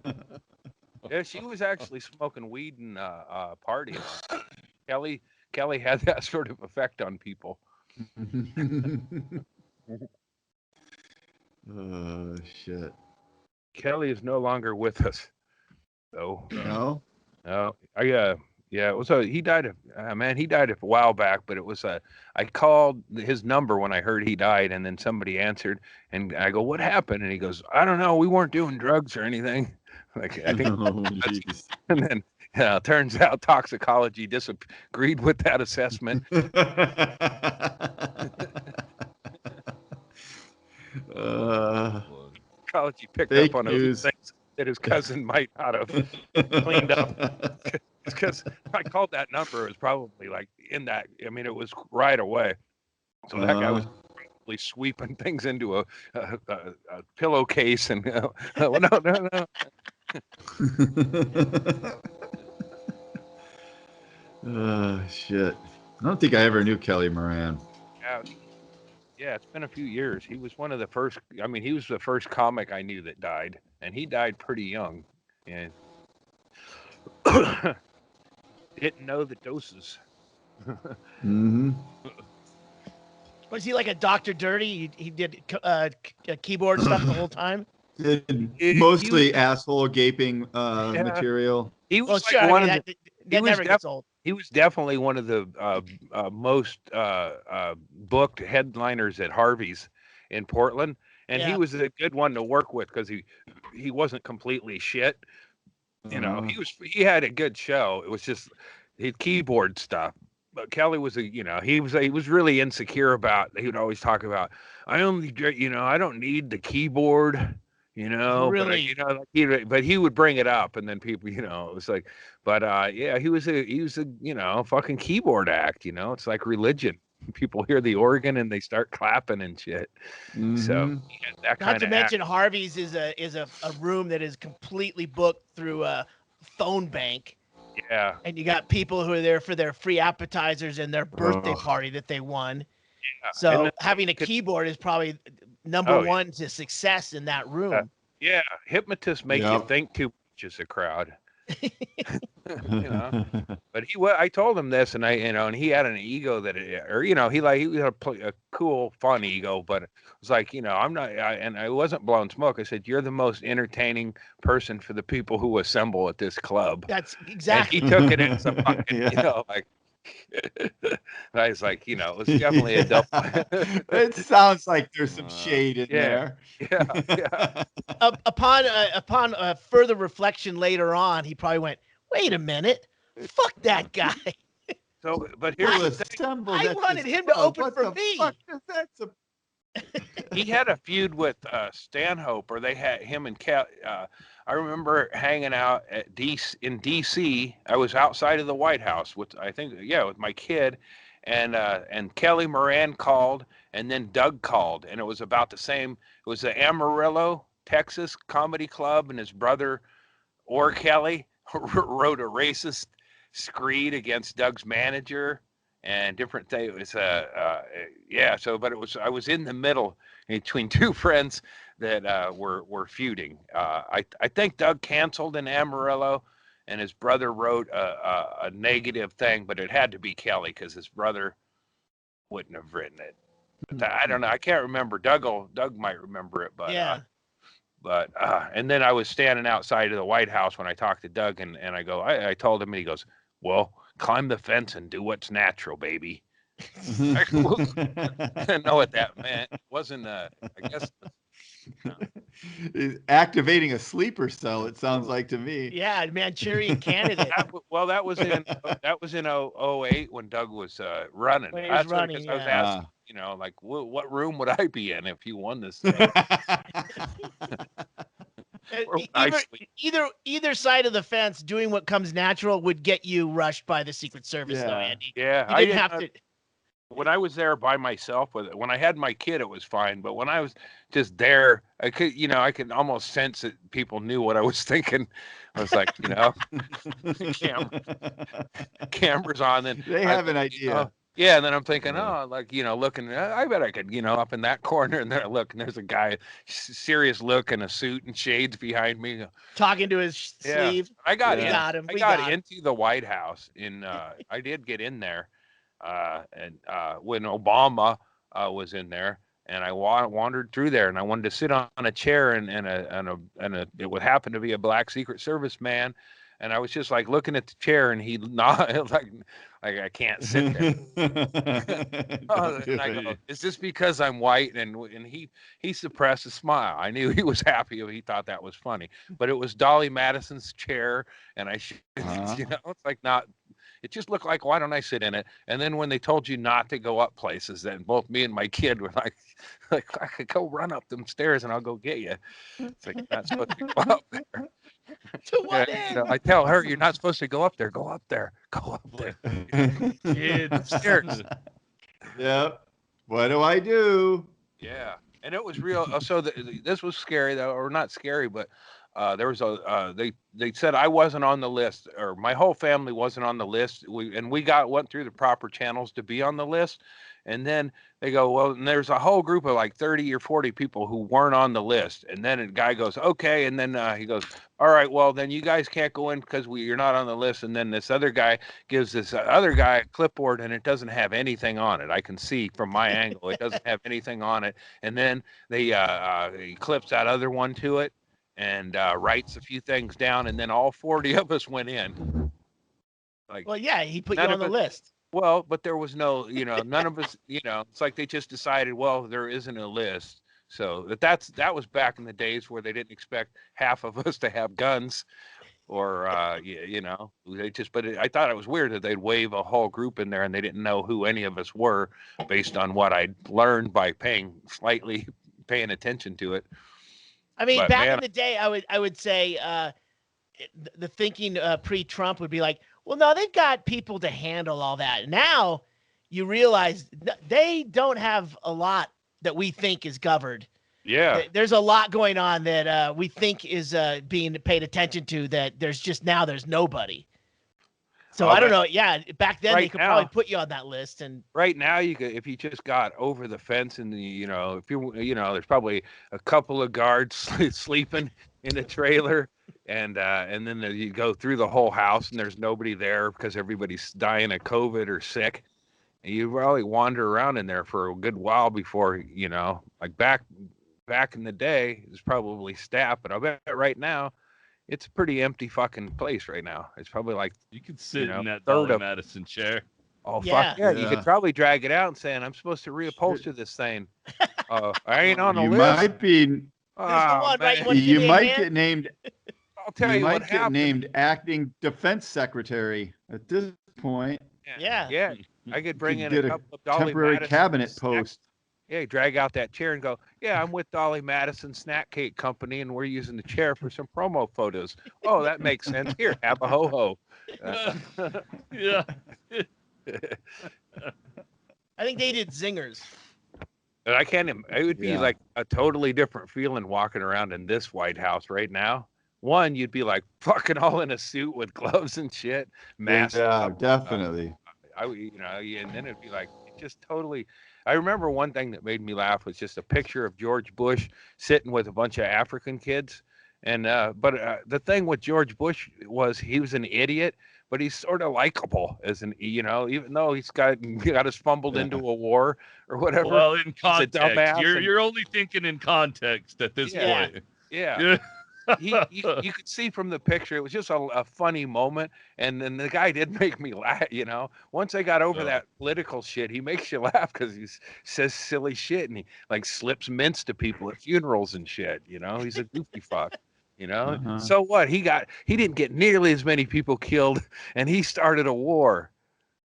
Yeah, she was actually smoking weed and partying. Kelly had that sort of effect on people. Oh shit. Kelly is no longer with us. So No. yeah, it was he died he died a while back, but it was I called his number when I heard he died, and then somebody answered, and I go, "What happened?" And he goes, "I don't know, we weren't doing drugs or anything." Like, I think, Oh, jeez. and then turns out toxicology disagreed with that assessment. Toxicology picked Fake up on news. those things that his cousin might not have cleaned up. Because I called that number, it was probably like in that. I mean, it was right away. So that guy was probably sweeping things into a pillowcase and no. Oh shit. I don't think I ever knew Kelly Moran. Yeah, it's been a few years. He was one of the first. I mean, he was the first comic I knew that died, and he died pretty young. And didn't know the doses. Mm-hmm. Was he like a Dr. Dirty? He did keyboard stuff the whole time? Mostly asshole gaping material. He was that never gets old. He was definitely one of the most booked headliners at Harvey's in Portland, and he was a good one to work with because he wasn't completely shit. He had a good show. It was just his keyboard stuff. But Kelly was he was really insecure about. He would always talk about, I don't need the keyboard. Really? But he would bring it up, and then people, it was like, but he was a fucking keyboard act. It's like religion. People hear the organ and they start clapping and shit. Mm-hmm. So that kind Not to mention, Harvey's is a room that is completely booked through a phone bank. Yeah. And you got people who are there for their free appetizers and their birthday party that they won. Yeah. So having a keyboard is probably number one to success in that room. Yeah, hypnotists make you think too much as a crowd. But I told him this, and and he had an ego that, he had a cool, fun ego, but it was like, I'm not, and I wasn't blowing smoke. I said, "You're the most entertaining person for the people who assemble at this club." That's exactly. And he took it as a fucking, I was like, it was definitely a double. It sounds like there's some shade in there. Yeah. Upon further reflection later on, he probably went, "Wait a minute, fuck that guy." So, but here's the thing. I wanted him to open for me. He had a feud with Stanhope, or they had him and Kelly. I remember hanging out in DC. I was outside of the White House with my kid, and Kelly Moran called, and then Doug called, and it was about the same. It was the Amarillo, Texas Comedy Club, and his brother, or Kelly, wrote a racist screed against Doug's manager. And different things. It was but it was, I was in the middle between two friends that were feuding. I think Doug canceled in Amarillo, and his brother wrote a negative thing, but it had to be Kelly because his brother wouldn't have written it. But I don't know. I can't remember. Doug might remember it, but Yeah. And then I was standing outside of the White House when I talked to Doug, and I go, I told him, and he goes, well, climb the fence and do what's natural, baby. I didn't know what that meant. It wasn't, I guess. Activating a sleeper cell, it sounds like to me. Yeah, Manchurian Candidate. That was in 08 when Doug was running. When he was That's what, running, because I was yeah. asking, like, what room would I be in if you won this thing? Or would I sleep? Either side of the fence, doing what comes natural would get you rushed by the Secret Service, though, Yeah. Andy. Yeah, You didn't have to. When I was there by myself when I had my kid, it was fine. But when I was just there, I could almost sense that people knew what I was thinking. I was like, cameras on, and they have an idea. Yeah, and then I'm thinking, looking, I bet I could, up in that corner, and there, look, and there's a guy, serious look in a suit and shades behind me. Talking to his sleeve. I got We in. got him. I got into the White House I did get in there, when Obama was in there, and I wandered through there, and I wanted to sit on a chair, and it would happen to be a black Secret Service man. And I was just like looking at the chair, and he not like I can't sit there. And I go, is this because I'm white? And he suppressed a smile. I knew he was happy. He thought that was funny. But it was Dolly Madison's chair, and it's like not. It just looked like, why don't I sit in it? And then when they told you not to go up places, then both me and my kid were like I could go run up them stairs and I'll go get you. It's like, you're not supposed to go up there. To what end? I tell her, you're not supposed to go up there. Go up there. Go up there. Kids. Stairs. Yep. What do I do? Yeah. And it was real. So this was scary, though, or not scary, but there was they said I wasn't on the list, or my whole family wasn't on the list. We went through the proper channels to be on the list. And then they go, well, and there's a whole group of like 30 or 40 people who weren't on the list. And then a guy goes, okay. And then he goes, all right, well, then you guys can't go in because you're not on the list. And then this other guy gives this other guy a clipboard, and it doesn't have anything on it. I can see from my angle, it doesn't have anything on it. And then he clips that other one to it and writes a few things down. And then all 40 of us went in. Well, yeah, he put you on the list. Well, but there was no, none of us, it's like they just decided, well, there isn't a list. So that was back in the days where they didn't expect half of us to have guns or, I thought it was weird that they'd wave a whole group in there and they didn't know who any of us were based on what I'd learned by paying attention to it. I mean, but back in the day, I would say the thinking pre-Trump would be like, well, no, they've got people to handle all that. Now you realize they don't have a lot that we think is covered. Yeah. There's a lot going on that we think is being paid attention to that there's nobody. So I don't know. Yeah. Back then they could probably put you on that list. And right now if you just got over the fence and if there's probably a couple of guards sleeping in a trailer. And then you go through the whole house and there's nobody there because everybody's dying of COVID or sick. And you probably wander around in there for a good while before, like back in the day, it's probably staff. But I bet right now, it's a pretty empty fucking place right now. It's probably like you could sit in that Dolly Madison chair. Oh, yeah. Fuck yeah. You could probably drag it out and saying, I'm supposed to reupholster this thing. I ain't on the list. You might be. You might get named. I'll tell you what happened. You might get named acting defense secretary at this point. Yeah. I could bring in a couple of Dolly temporary Madison cabinet post. Yeah, drag out that chair and go, yeah, I'm with Dolly Madison Snack Cake Company, and we're using the chair for some promo photos. Oh, that makes sense. Here, have a ho-ho. Yeah. I think they did zingers. And it would be like a totally different feeling walking around in this White House right now. One, you'd be like fucking all in a suit with gloves and shit. Mask. Yeah, definitely. And then it'd be like just totally. I remember one thing that made me laugh was just a picture of George Bush sitting with a bunch of African kids, And but the thing with George Bush was he was an idiot, but he's sort of likable as an, even though got us fumbled into a war or whatever. Well, in He's a context, dumbass and- you're only thinking in context at this Yeah. point. yeah. You could see from the picture, it was just a funny moment, and then the guy did make me laugh. Once I got over that political shit, he makes you laugh because he says silly shit and he like slips mints to people at funerals and shit. He's a goofy fuck. So what? He didn't get nearly as many people killed, and he started a war.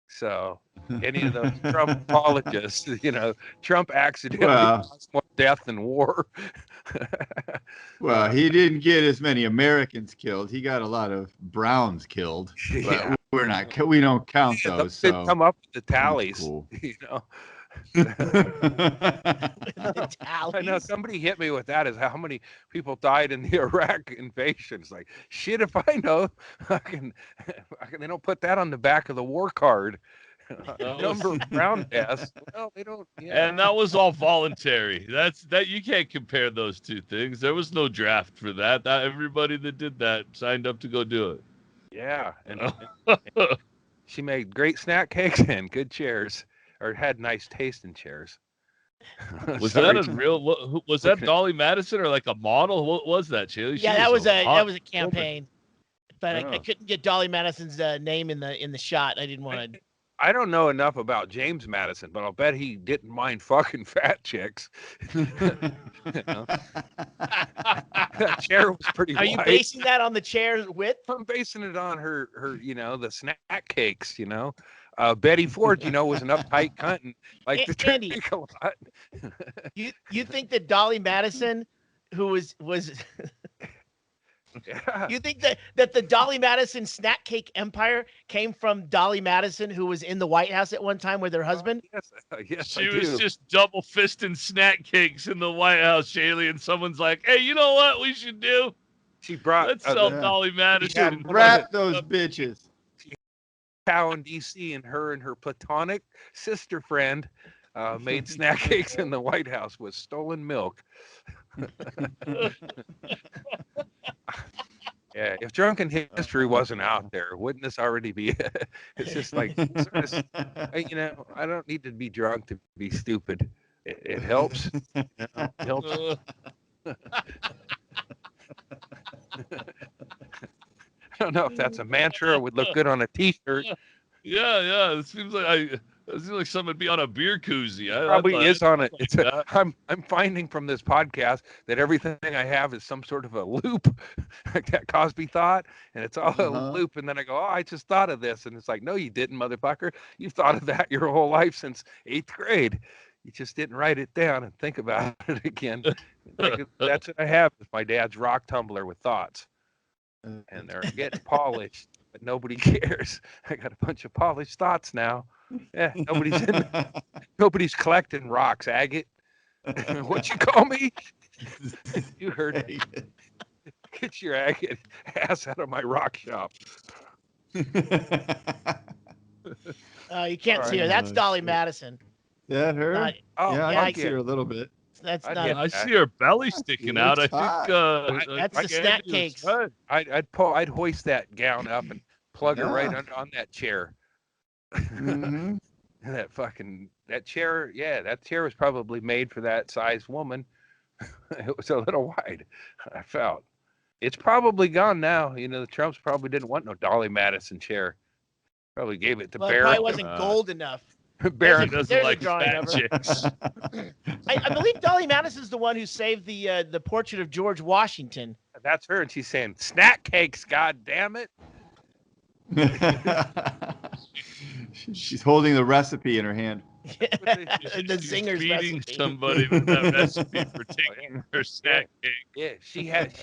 So any of those Trump apologists, Trump accidentally caused more death than war. Well, he didn't get as many Americans killed. He got a lot of Browns killed. But we don't count those. Didn't come up with the tallies. Cool. The I know tallies. somebody hit me with that. Is how many people died in the Iraq invasion? It's like shit. If I know, they don't put that on the back of the war card. Number of brown deaths. Well, they don't. Yeah. And that was all voluntary. That you can't compare those two things. There was no draft for that. Everybody that did that signed up to go do it. Yeah, and she made great snack cakes and good chairs, or had nice tasting chairs. Was that a real? Was that Dolly Madison or like a model? What was that, Chili? Yeah, that was a campaign, but I couldn't get Dolly Madison's name in the shot. I didn't want to. I don't know enough about James Madison, but I'll bet he didn't mind fucking fat chicks. That chair was pretty Are you basing that on the chair's width? I'm basing it on her the snack cakes, Betty Ford, was an uptight cunt and like to drink a lot. You think that Dolly Madison, who was Yeah. You think that the Dolly Madison snack cake empire came from Dolly Madison, who was in the White House at one time with her husband? Yes, she was just double fisting snack cakes in the White House, Shaylee, and someone's like, "Hey, you know what we should do? She brought Let's sell Dolly Madison. Wrap those bitches." Cow in D.C. and her platonic sister friend made snack cakes in the White House with stolen milk. Yeah, if Drunken History wasn't out there, wouldn't this already be? It's just like, I don't need to be drunk to be stupid. It helps. It helps. I don't know if that's a mantra or would look good on a T-shirt. Yeah. It seems like something would be on a beer koozie. Probably is on it. I'm finding from this podcast that everything I have is some sort of a loop, like that Cosby thought, and it's all a loop. And then I go, "Oh, I just thought of this," and it's like, "No, you didn't, motherfucker. You thought of that your whole life since 8th grade. You just didn't write it down and think about it again." That's what I have with my dad's rock tumbler with thoughts, and they're getting polished, but nobody cares. I got a bunch of polished thoughts now. Yeah, nobody's collecting rocks, agate. What you call me? You heard it. Get your agate ass out of my rock shop. You can't see her. That's Dolly Madison. That her? Yeah, I can see her a little bit. That's not. I see her belly sticking out. I think that's the snack cakes. I'd hoist that gown up and plug her right on that chair. Mm-hmm. that chair was probably made for that size woman. It was a little wide, I felt. It's probably gone now. The Trumps probably didn't want no Dolly Madison chair. Probably gave it to Barron. It probably wasn't gold enough. Barron doesn't like fat chicks. I believe Dolly Madison's the one who saved the portrait of George Washington. That's her, and she's saying snack cakes. God damn it! She's holding the recipe in her hand. The Zinger's feeding recipe. somebody with that recipe for taking her snack cake. Yeah, she had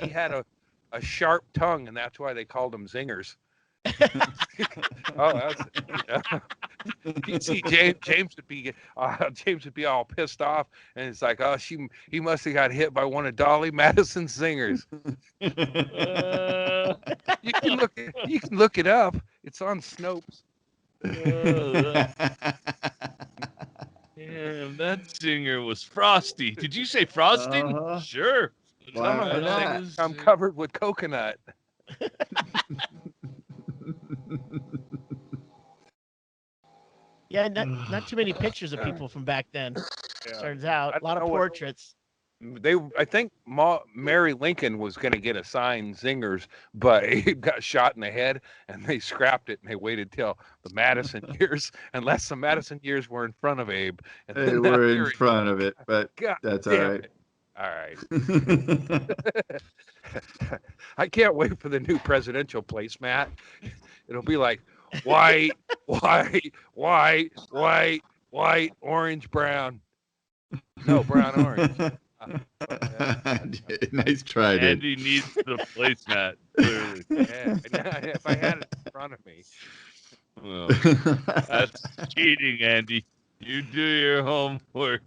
a sharp tongue, and that's why they called them zingers. You see, James would be all pissed off, and it's like, oh, he must have got hit by one of Dolly Madison's zingers. You can look it up. It's on Snopes. Damn, that zinger was frosty. Did you say frosting? Sure. Why Some of not? it I'm covered with coconut. Yeah, not too many pictures of people from back then. Yeah. Turns out, I a lot of don't know what- portraits. I think Mary Lincoln was going to get assigned zingers, but he got shot in the head, and they scrapped it, and they waited till the Madison years, unless the Madison years were in front of Abe. And They then that were in theory- front of it, but God that's all damn right. it. All right. I can't wait for the new presidential placemat. It'll be like white, white, white, white, white, orange, brown. No, brown, orange. Nice try, dude. Andy needs the placemat, clearly. Yeah, if I had it in front of me. Well, that's cheating, Andy. You do your homework.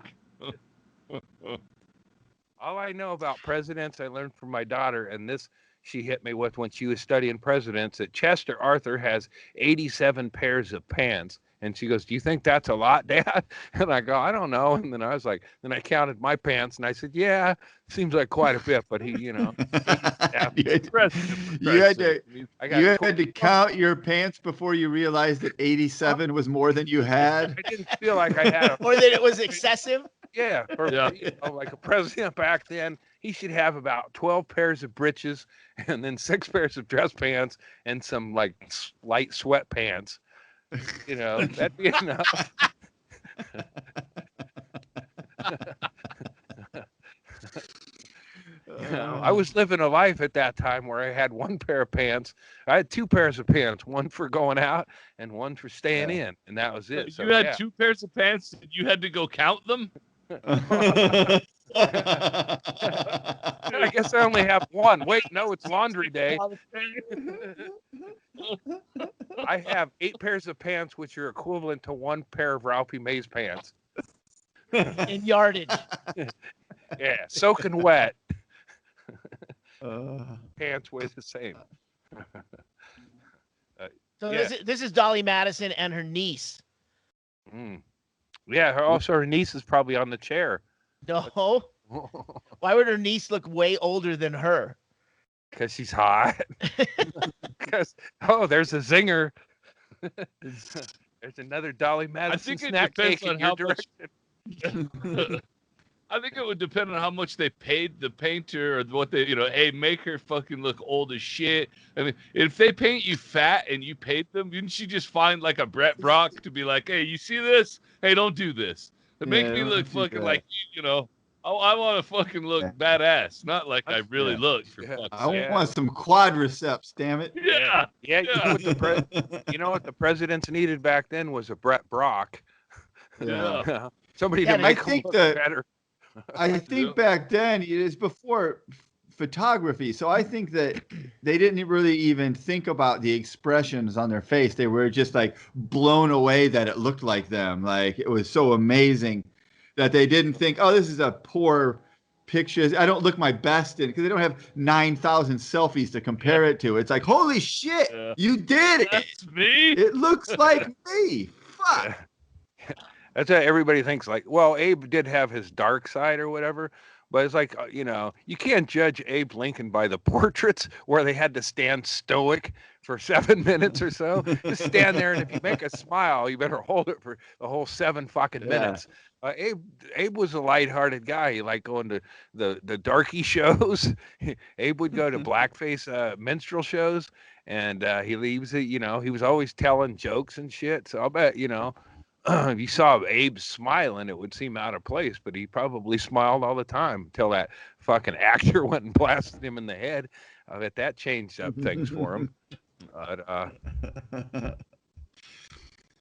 All I know about presidents, I learned from my daughter, and this she hit me with when she was studying presidents, that Chester Arthur has 87 pairs of pants. And she goes, "Do you think that's a lot, Dad?" And I go, "I don't know." And then I was like, then I counted my pants, and I said, "Yeah, seems like quite a bit." But he, 87. You had to cool- count your pants before you realized that 87 was more than you had. I didn't feel like I had a Or that it was excessive. Yeah, like a president back then, he should have about 12 pairs of breeches and then 6 pairs of dress pants and some like light sweatpants. That'd be enough. I was living a life at that time where I had 1 pair of pants. I had 2 pairs of pants, one for going out and one for staying in, and that was it. You had 2 pairs of pants and you had to go count them? I guess I only have 1. Wait, no, it's laundry day. I have 8 pairs of pants, which are equivalent to 1 pair of Ralphie May's pants. In yardage. Yeah, soaking wet. Pants weigh the same. So Yeah. this is Dolly Madison and her niece. Yeah, her niece is probably on the chair. No. Why would her niece look way older than her? Because she's hot. Because there's a zinger. There's another Dolly Madison snack cake in your direction. I think it would depend on how much they paid the painter or what they, hey, make her fucking look old as shit. I mean, if they paint you fat and you paid them, wouldn't you just find like a Brett Brock to be like, hey, you see this? Hey, don't do this. To make me look fucking like, I want to fucking look badass, not like I really look. For fuck's sake. I want some quadriceps, damn it. Yeah. You know what the presidents needed back then was a Brett Brock. Yeah. Somebody to make them look better. I think back then it is before photography, so I think that they didn't really even think about the expressions on their face. They were just like blown away that it looked like them. Like it was so amazing that they didn't think, oh, this is a poor picture. I don't look my best in, because they don't have 9,000 selfies to compare it to. It's like, holy shit, you did it. That's me. It looks like me. Fuck. That's how everybody thinks. Like, well, Abe did have his dark side or whatever, but it's like, you can't judge Abe Lincoln by the portraits where they had to stand stoic for 7 minutes or so. Just stand there, and if you make a smile, you better hold it for the whole 7 fucking minutes. Abe was a lighthearted guy. He liked going to the darky shows. Abe would go to blackface minstrel shows, and he leaves it. He was always telling jokes and shit. So I'll bet if you saw Abe smiling, it would seem out of place, but he probably smiled all the time until that fucking actor went and blasted him in the head. I bet that changed up things for him. But,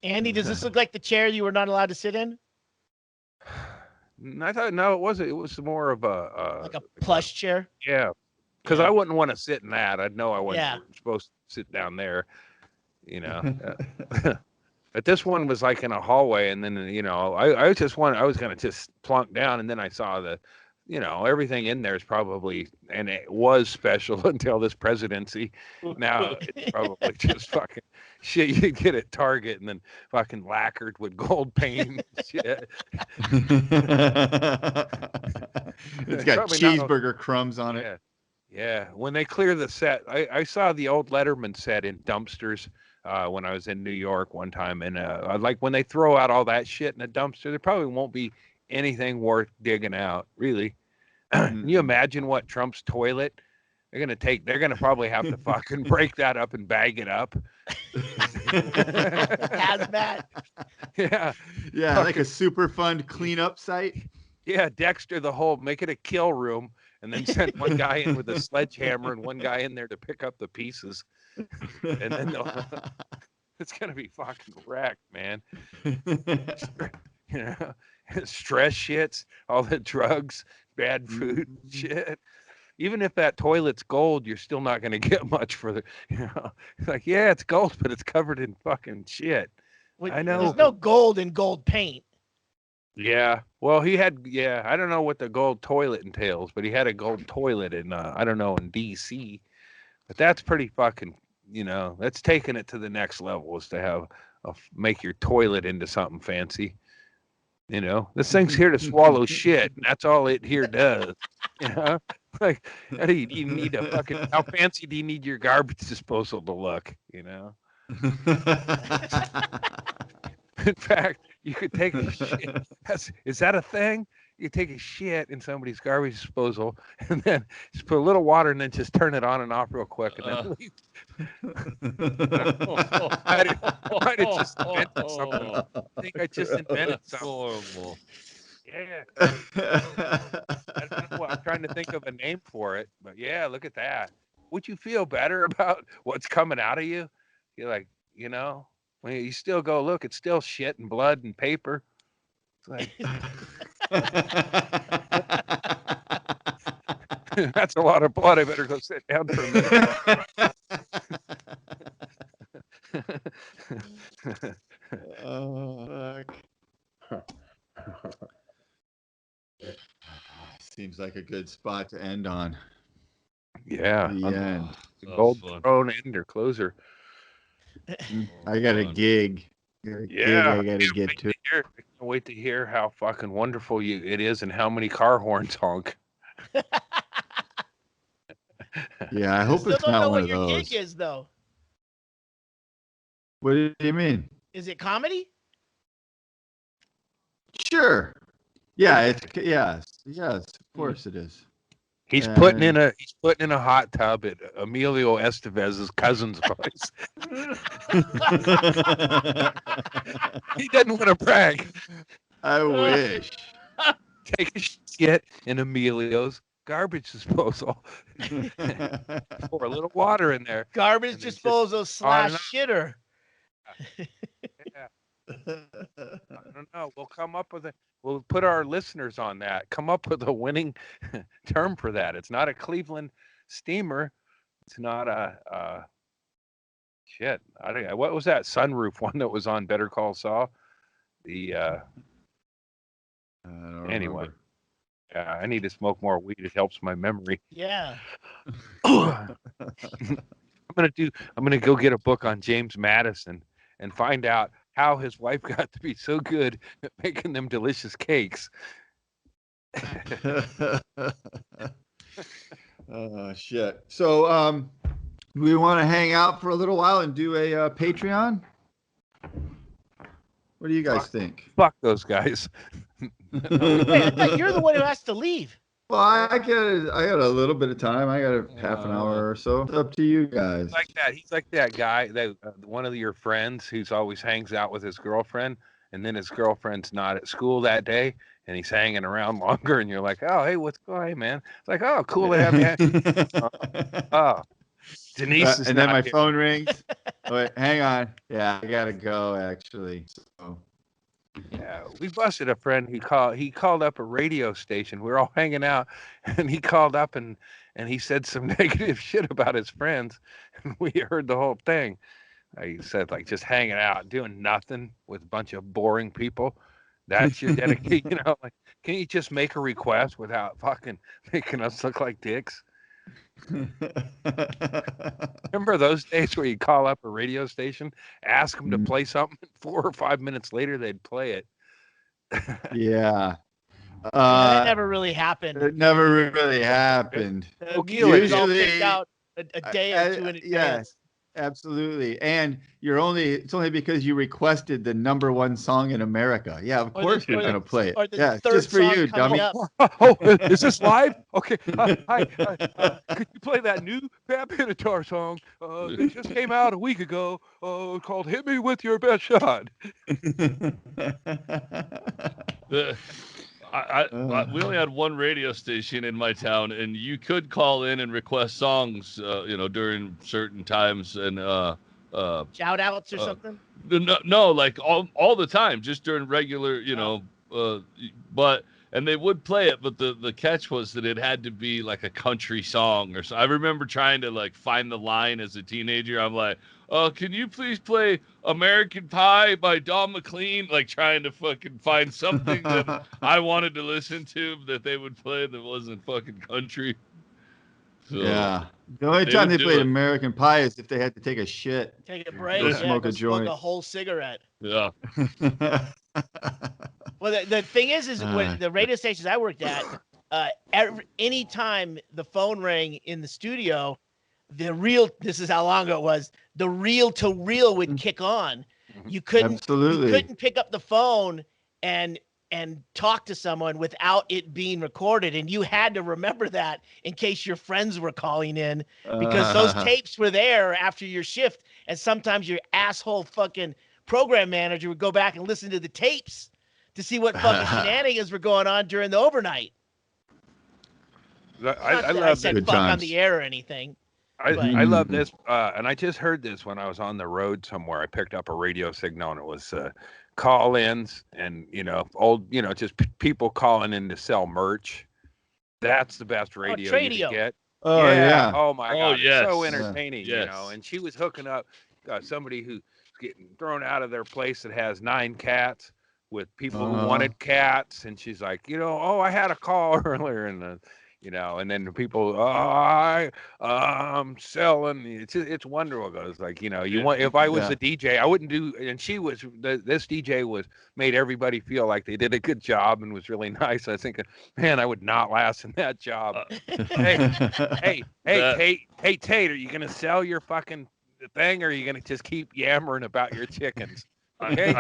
Andy, does this look like the chair you were not allowed to sit in? I thought, no, it wasn't. It was more of a plush chair. Yeah, because I wouldn't want to sit in that. I'd know I wasn't supposed to sit down there. But this one was like in a hallway, and then I was gonna just plunk down, and then I saw the you know, everything in there is probably, and it was special until this presidency. Now it's probably just fucking shit you get at Target and then fucking lacquered with gold paint and shit. It's got Probably not cheeseburger crumbs on it. Yeah. Yeah. When they clear the set, I saw the old Letterman set in dumpsters when I was in New York one time. And like when they throw out all that shit in a dumpster, there probably won't be anything worth digging out, really. Can you imagine what Trump's toilet? They're gonna probably have to fucking break that up and bag it up. Hazmat. Yeah. Yeah, like a super fun cleanup site. Yeah, Dexter the whole, make it a kill room, and then send one guy in with a sledgehammer and one guy in there to pick up the pieces. And then it's gonna be fucking wrecked, man. You know, stress shits, all the drugs, bad food, shit. Even if that toilet's gold, you're still not gonna get much for the, you know. It's like, yeah, it's gold, but it's covered in fucking shit. Well, I know. There's no gold in gold paint. Yeah. Well, he had, yeah, I don't know what the gold toilet entails, but he had a gold toilet in, I don't know, in DC. But that's pretty fucking, you know, that's taking it to the next level, is to have make your toilet into something fancy. You know, this thing's here to swallow shit, and that's all it here does. You know, like, how do you need a fucking, how fancy do you need your garbage disposal to look? You know, in fact, you could take a shit. Is that a thing? You take a shit in somebody's garbage disposal and then just put a little water and then just turn it on and off real quick and then leave. I just invented something. I think I just invented something. Horrible. Yeah. I don't know what, I'm trying to think of a name for it, but yeah, look at that. Would you feel better about what's coming out of you? You're like, you know, when you still go, look, it's still shit and blood and paper. It's like, that's a lot of blood. I better go sit down for a minute. Oh, fuck. Seems like a good spot to end on. Yeah. The end. The gold throne ender closer. I got a gig. Yeah. I gotta get to. I can't wait to hear how fucking wonderful it is and how many car horns honk. Yeah, I hope Still it's don't know not one what of your those. gig is, though. What do you mean? Is it comedy? Sure. Yeah, yes, of course it is. He's putting in a hot tub at Emilio Estevez's cousin's place. He doesn't want to brag. I wish. Take a shit in Emilio's garbage disposal. Pour a little water in there. Garbage And it's disposal / shitter. Yeah. I don't know. We'll come up with we'll put our listeners on that. Come up with a winning term for that. It's not a Cleveland steamer. It's not a shit. I don't know. What was that sunroof one that was on Better Call Saul? The I don't anyway. remember. Yeah, I need to smoke more weed. It helps my memory. Yeah. I'm gonna go get a book on James Madison and find out how his wife got to be so good at making them delicious cakes. Oh shit. So do we want to hang out for a little while and do a Patreon? What do you guys think? Fuck those guys. Wait, I thought you're the one who has to leave. Well, I got a little bit of time. I got a half an hour or so. It's up to you guys. He's like that. He's like that guy, that one of your friends who's always hangs out with his girlfriend, and then his girlfriend's not at school that day, and he's hanging around longer, and you're like, oh, hey, what's going on, hey, man? It's like, oh, cool to have you. Oh, Denise is and then not my here. phone rings. Oh, wait, hang on. Yeah, I gotta go actually. So. Yeah, we busted a friend. He called up a radio station. We were all hanging out, and he called up and he said some negative shit about his friends, and we heard the whole thing. He said, like, just hanging out, doing nothing with a bunch of boring people. That's your dedication. You know, like, can you just make a request without fucking making us look like dicks? Remember those days where you call up a radio station, ask them to play something, 4 or 5 minutes later they'd play it. Yeah. That never really happened. It never really happened. The music was all picked Usually, out a day or two in advance. Absolutely. And it's only because you requested the #1 song in America. Yeah, of course we're going to play it. Yeah, just for you, dummy. Oh, is this live? Okay. Hi. Could you play that new Pat Benatar song? It just came out a week ago called Hit Me With Your Best Shot. We only had one radio station in my town, and you could call in and request songs, during certain times and shout outs or something. No, like all the time, just during regular, and they would play it, but the catch was that it had to be like a country song or so. I remember trying to like find the line as a teenager. I'm like, can you please play American Pie by Don McLean? Like trying to fucking find something that I wanted to listen to that they would play that wasn't fucking country. So yeah. The only time they played American Pie is if they had to take a shit. Take a break. Go smoke a joint. Smoke a whole cigarette. Yeah. Well, the thing is when the radio stations I worked at, any time the phone rang in the studio, this is how long ago it was, the reel-to-reel would kick on. You couldn't pick up the phone and talk to someone without it being recorded, and you had to remember that in case your friends were calling in, because those tapes were there after your shift, and sometimes your asshole fucking program manager would go back and listen to the tapes to see what fucking shenanigans were going on during the overnight. I love said fuck times on the air or anything. I love this, and I just heard this when I was on the road somewhere. I picked up a radio signal, and it was call-ins, and just people calling in to sell merch. That's the best radio you can get. Oh yeah. Oh my God. Yes. It's so entertaining, yes. And she was hooking up somebody who's getting thrown out of their place that has 9 cats with people who wanted cats, and she's like, I had a call earlier, and and then the people, I'm selling. It's wonderful. It's like, if I was the DJ, I wouldn't do. And this DJ made everybody feel like they did a good job and was really nice. I was thinking, man, I would not last in that job. Hey, Tate, are you gonna sell your fucking thing, or are you gonna just keep yammering about your chickens? Okay.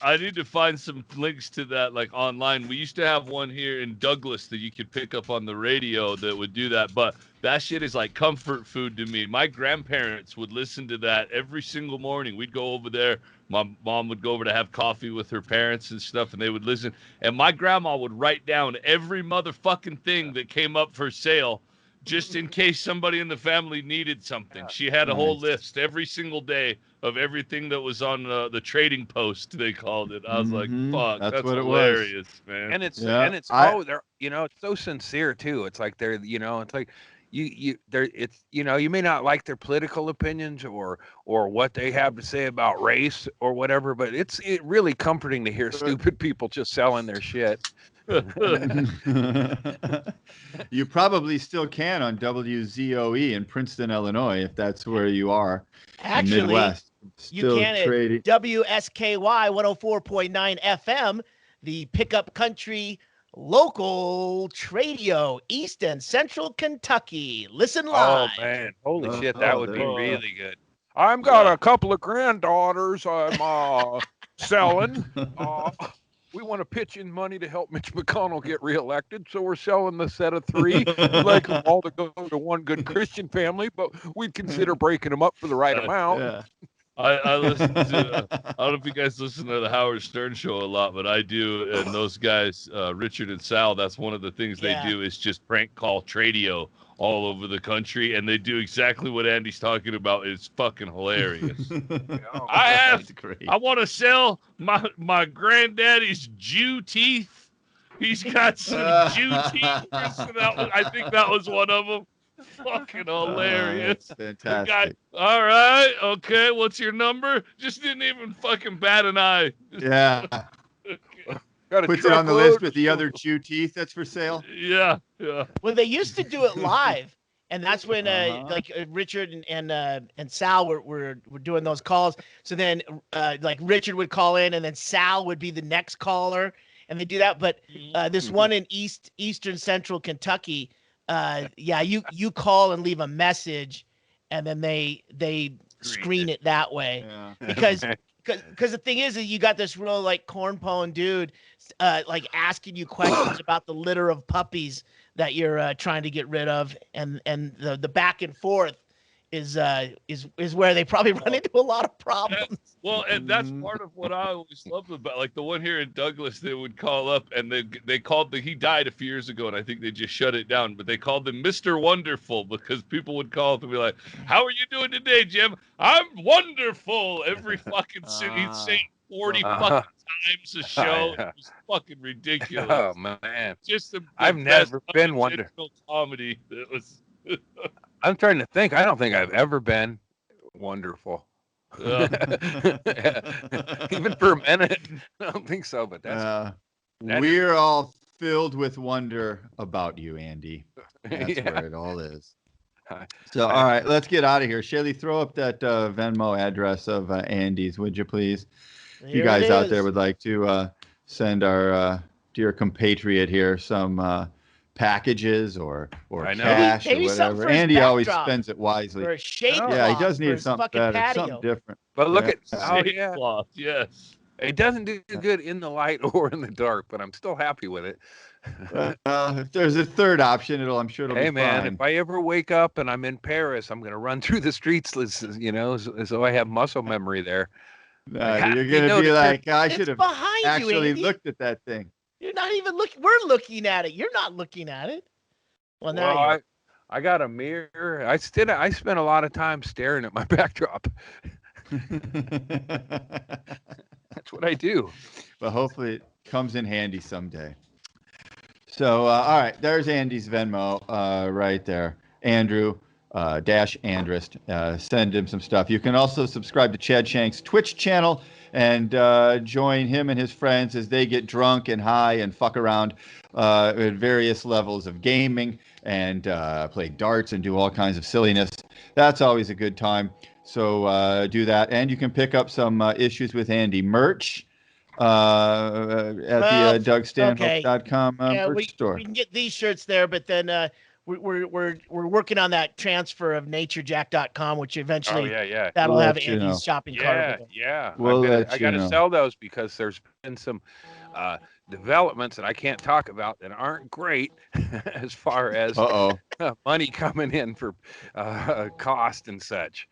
I need to find some links to that, like online. We used to have one here in Douglas that you could pick up on the radio that would do that, but that shit is like comfort food to me. My grandparents would listen to that every single morning. We'd go over there. My mom would go over to have coffee with her parents and stuff, and they would listen. And my grandma would write down every motherfucking thing that came up for sale, just in case somebody in the family needed something. She had a whole list every single day of everything that was on the trading post, they called it. I was like, fuck, that's what hilarious, man. And it's they're it's so sincere too. It's like they're it's like you may not like their political opinions or what they have to say about race or whatever, but it's really comforting to hear stupid people just selling their shit. You probably still can on WZOE in Princeton, Illinois, if that's where you are. Actually, Midwest. You can at WSKY 104.9 FM, the pickup country local tradio, East and Central Kentucky. Listen live. Oh man, holy shit, that would be really good. I've got a couple of granddaughters I'm selling. We want to pitch in money to help Mitch McConnell get reelected, so we're selling the set of 3. We'd like them all to go to one good Christian family, but we'd consider breaking them up for the right amount. Yeah. I listen to, I don't know if you guys listen to the Howard Stern show a lot, but I do. And those guys, Richard and Sal, that's one of the things they do is just prank call tradio all over the country. And they do exactly what Andy's talking about. It's fucking hilarious. I want to sell my granddaddy's Jew teeth. He's got some Jew teeth. I think that was one of them. Fucking hilarious. That's The fantastic. guy, all right, okay, what's your number? Just didn't even fucking bat an eye. Yeah. Got a Puts it on the truckload. list with the other 2 teeth that's for sale. Yeah. Well, they used to do it live, and that's when Uh-huh. Richard and Sal were doing those calls. So then like Richard would call in, and then Sal would be the next caller, and they do that. But this one in Eastern Central Kentucky, yeah, you call and leave a message, and then they screen it that way. Yeah. Because the thing is you got this real like corn pone dude like asking you questions about the litter of puppies that you're trying to get rid of, and the back and forth is where they probably run into a lot of problems. Well, and that's part of what I always loved about, like the one here in Douglas, they would call up and they called he died a few years ago, and I think they just shut it down, but they called him Mr. Wonderful because people would call up and be like, "How are you doing today, Jim?" "I'm wonderful." Every fucking he'd say 40 fucking times a show. Yeah. It was fucking ridiculous. Oh man, Just I've never been wonderful comedy. That was. I'm trying to think. I don't think I've ever been wonderful. Even for a minute, I don't think so. But that's we're all filled with wonder about you, Andy. That's yeah. where it all is. So, all right, let's get out of here. Shelly, throw up that Venmo address of Andy's, would you please? If you guys out there would like to send our dear compatriot here some packages or cash maybe or whatever. Andy always spends it wisely. Or a shade Yeah, he does for need his something fucking better, patio. something different. But look Yeah. at yeah, Cloth, yes. it doesn't do good in the light or in the dark, but I'm still happy with it. If there's a third option, I'm sure it'll Hey be man, fine. if I ever wake up and I'm in Paris, I'm gonna run through the streets, as though I have muscle memory there. You're gonna be like, I should have behind actually you, Andy. looked at that thing. You're not even looking. We're looking at it. You're not looking at it. Well, now Well, I got a mirror. I spent a lot of time staring at my backdrop. That's what I do. But hopefully it comes in handy someday. So, all right, there's Andy's Venmo right there. Andrew dash Andrist. Send him some stuff. You can also subscribe to Chad Shank's Twitch channel and join him and his friends as they get drunk and high and fuck around at various levels of gaming and play darts and do all kinds of silliness. That's always a good time. So do that. And you can pick up some Issues with Andy merch at the DougStanhope.com merch store. We can get these shirts there, but then we're working on that transfer of NatureJack.com, which eventually that'll have Andy's shopping cart. Yeah. I got to sell those because there's been some developments that I can't talk about that aren't great as far as money coming in for cost and such.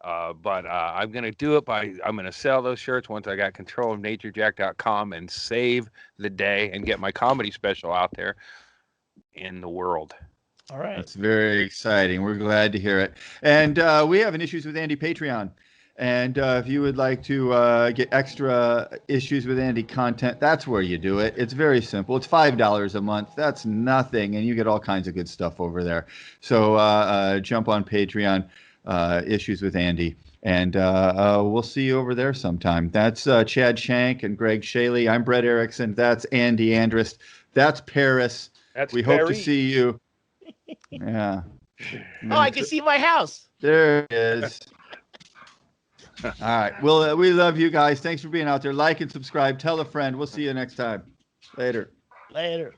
But I'm going to do it I'm going to sell those shirts once I got control of NatureJack.com and save the day and get my comedy special out there in the world. All right. That's very exciting. We're glad to hear it. And we have an Issues with Andy Patreon. And if you would like to get extra Issues with Andy content, that's where you do it. It's very simple. It's $5 a month. That's nothing. And you get all kinds of good stuff over there. So jump on Patreon, Issues with Andy. And we'll see you over there sometime. That's Chad Shank and Greg Shaley. I'm Brett Erickson. That's Andy Andrist. That's Paris. We hope to see you. Yeah. Oh, I can see my house. There it is. All right. Well, we love you guys. Thanks for being out there. Like and subscribe. Tell a friend. We'll see you next time. Later. Later.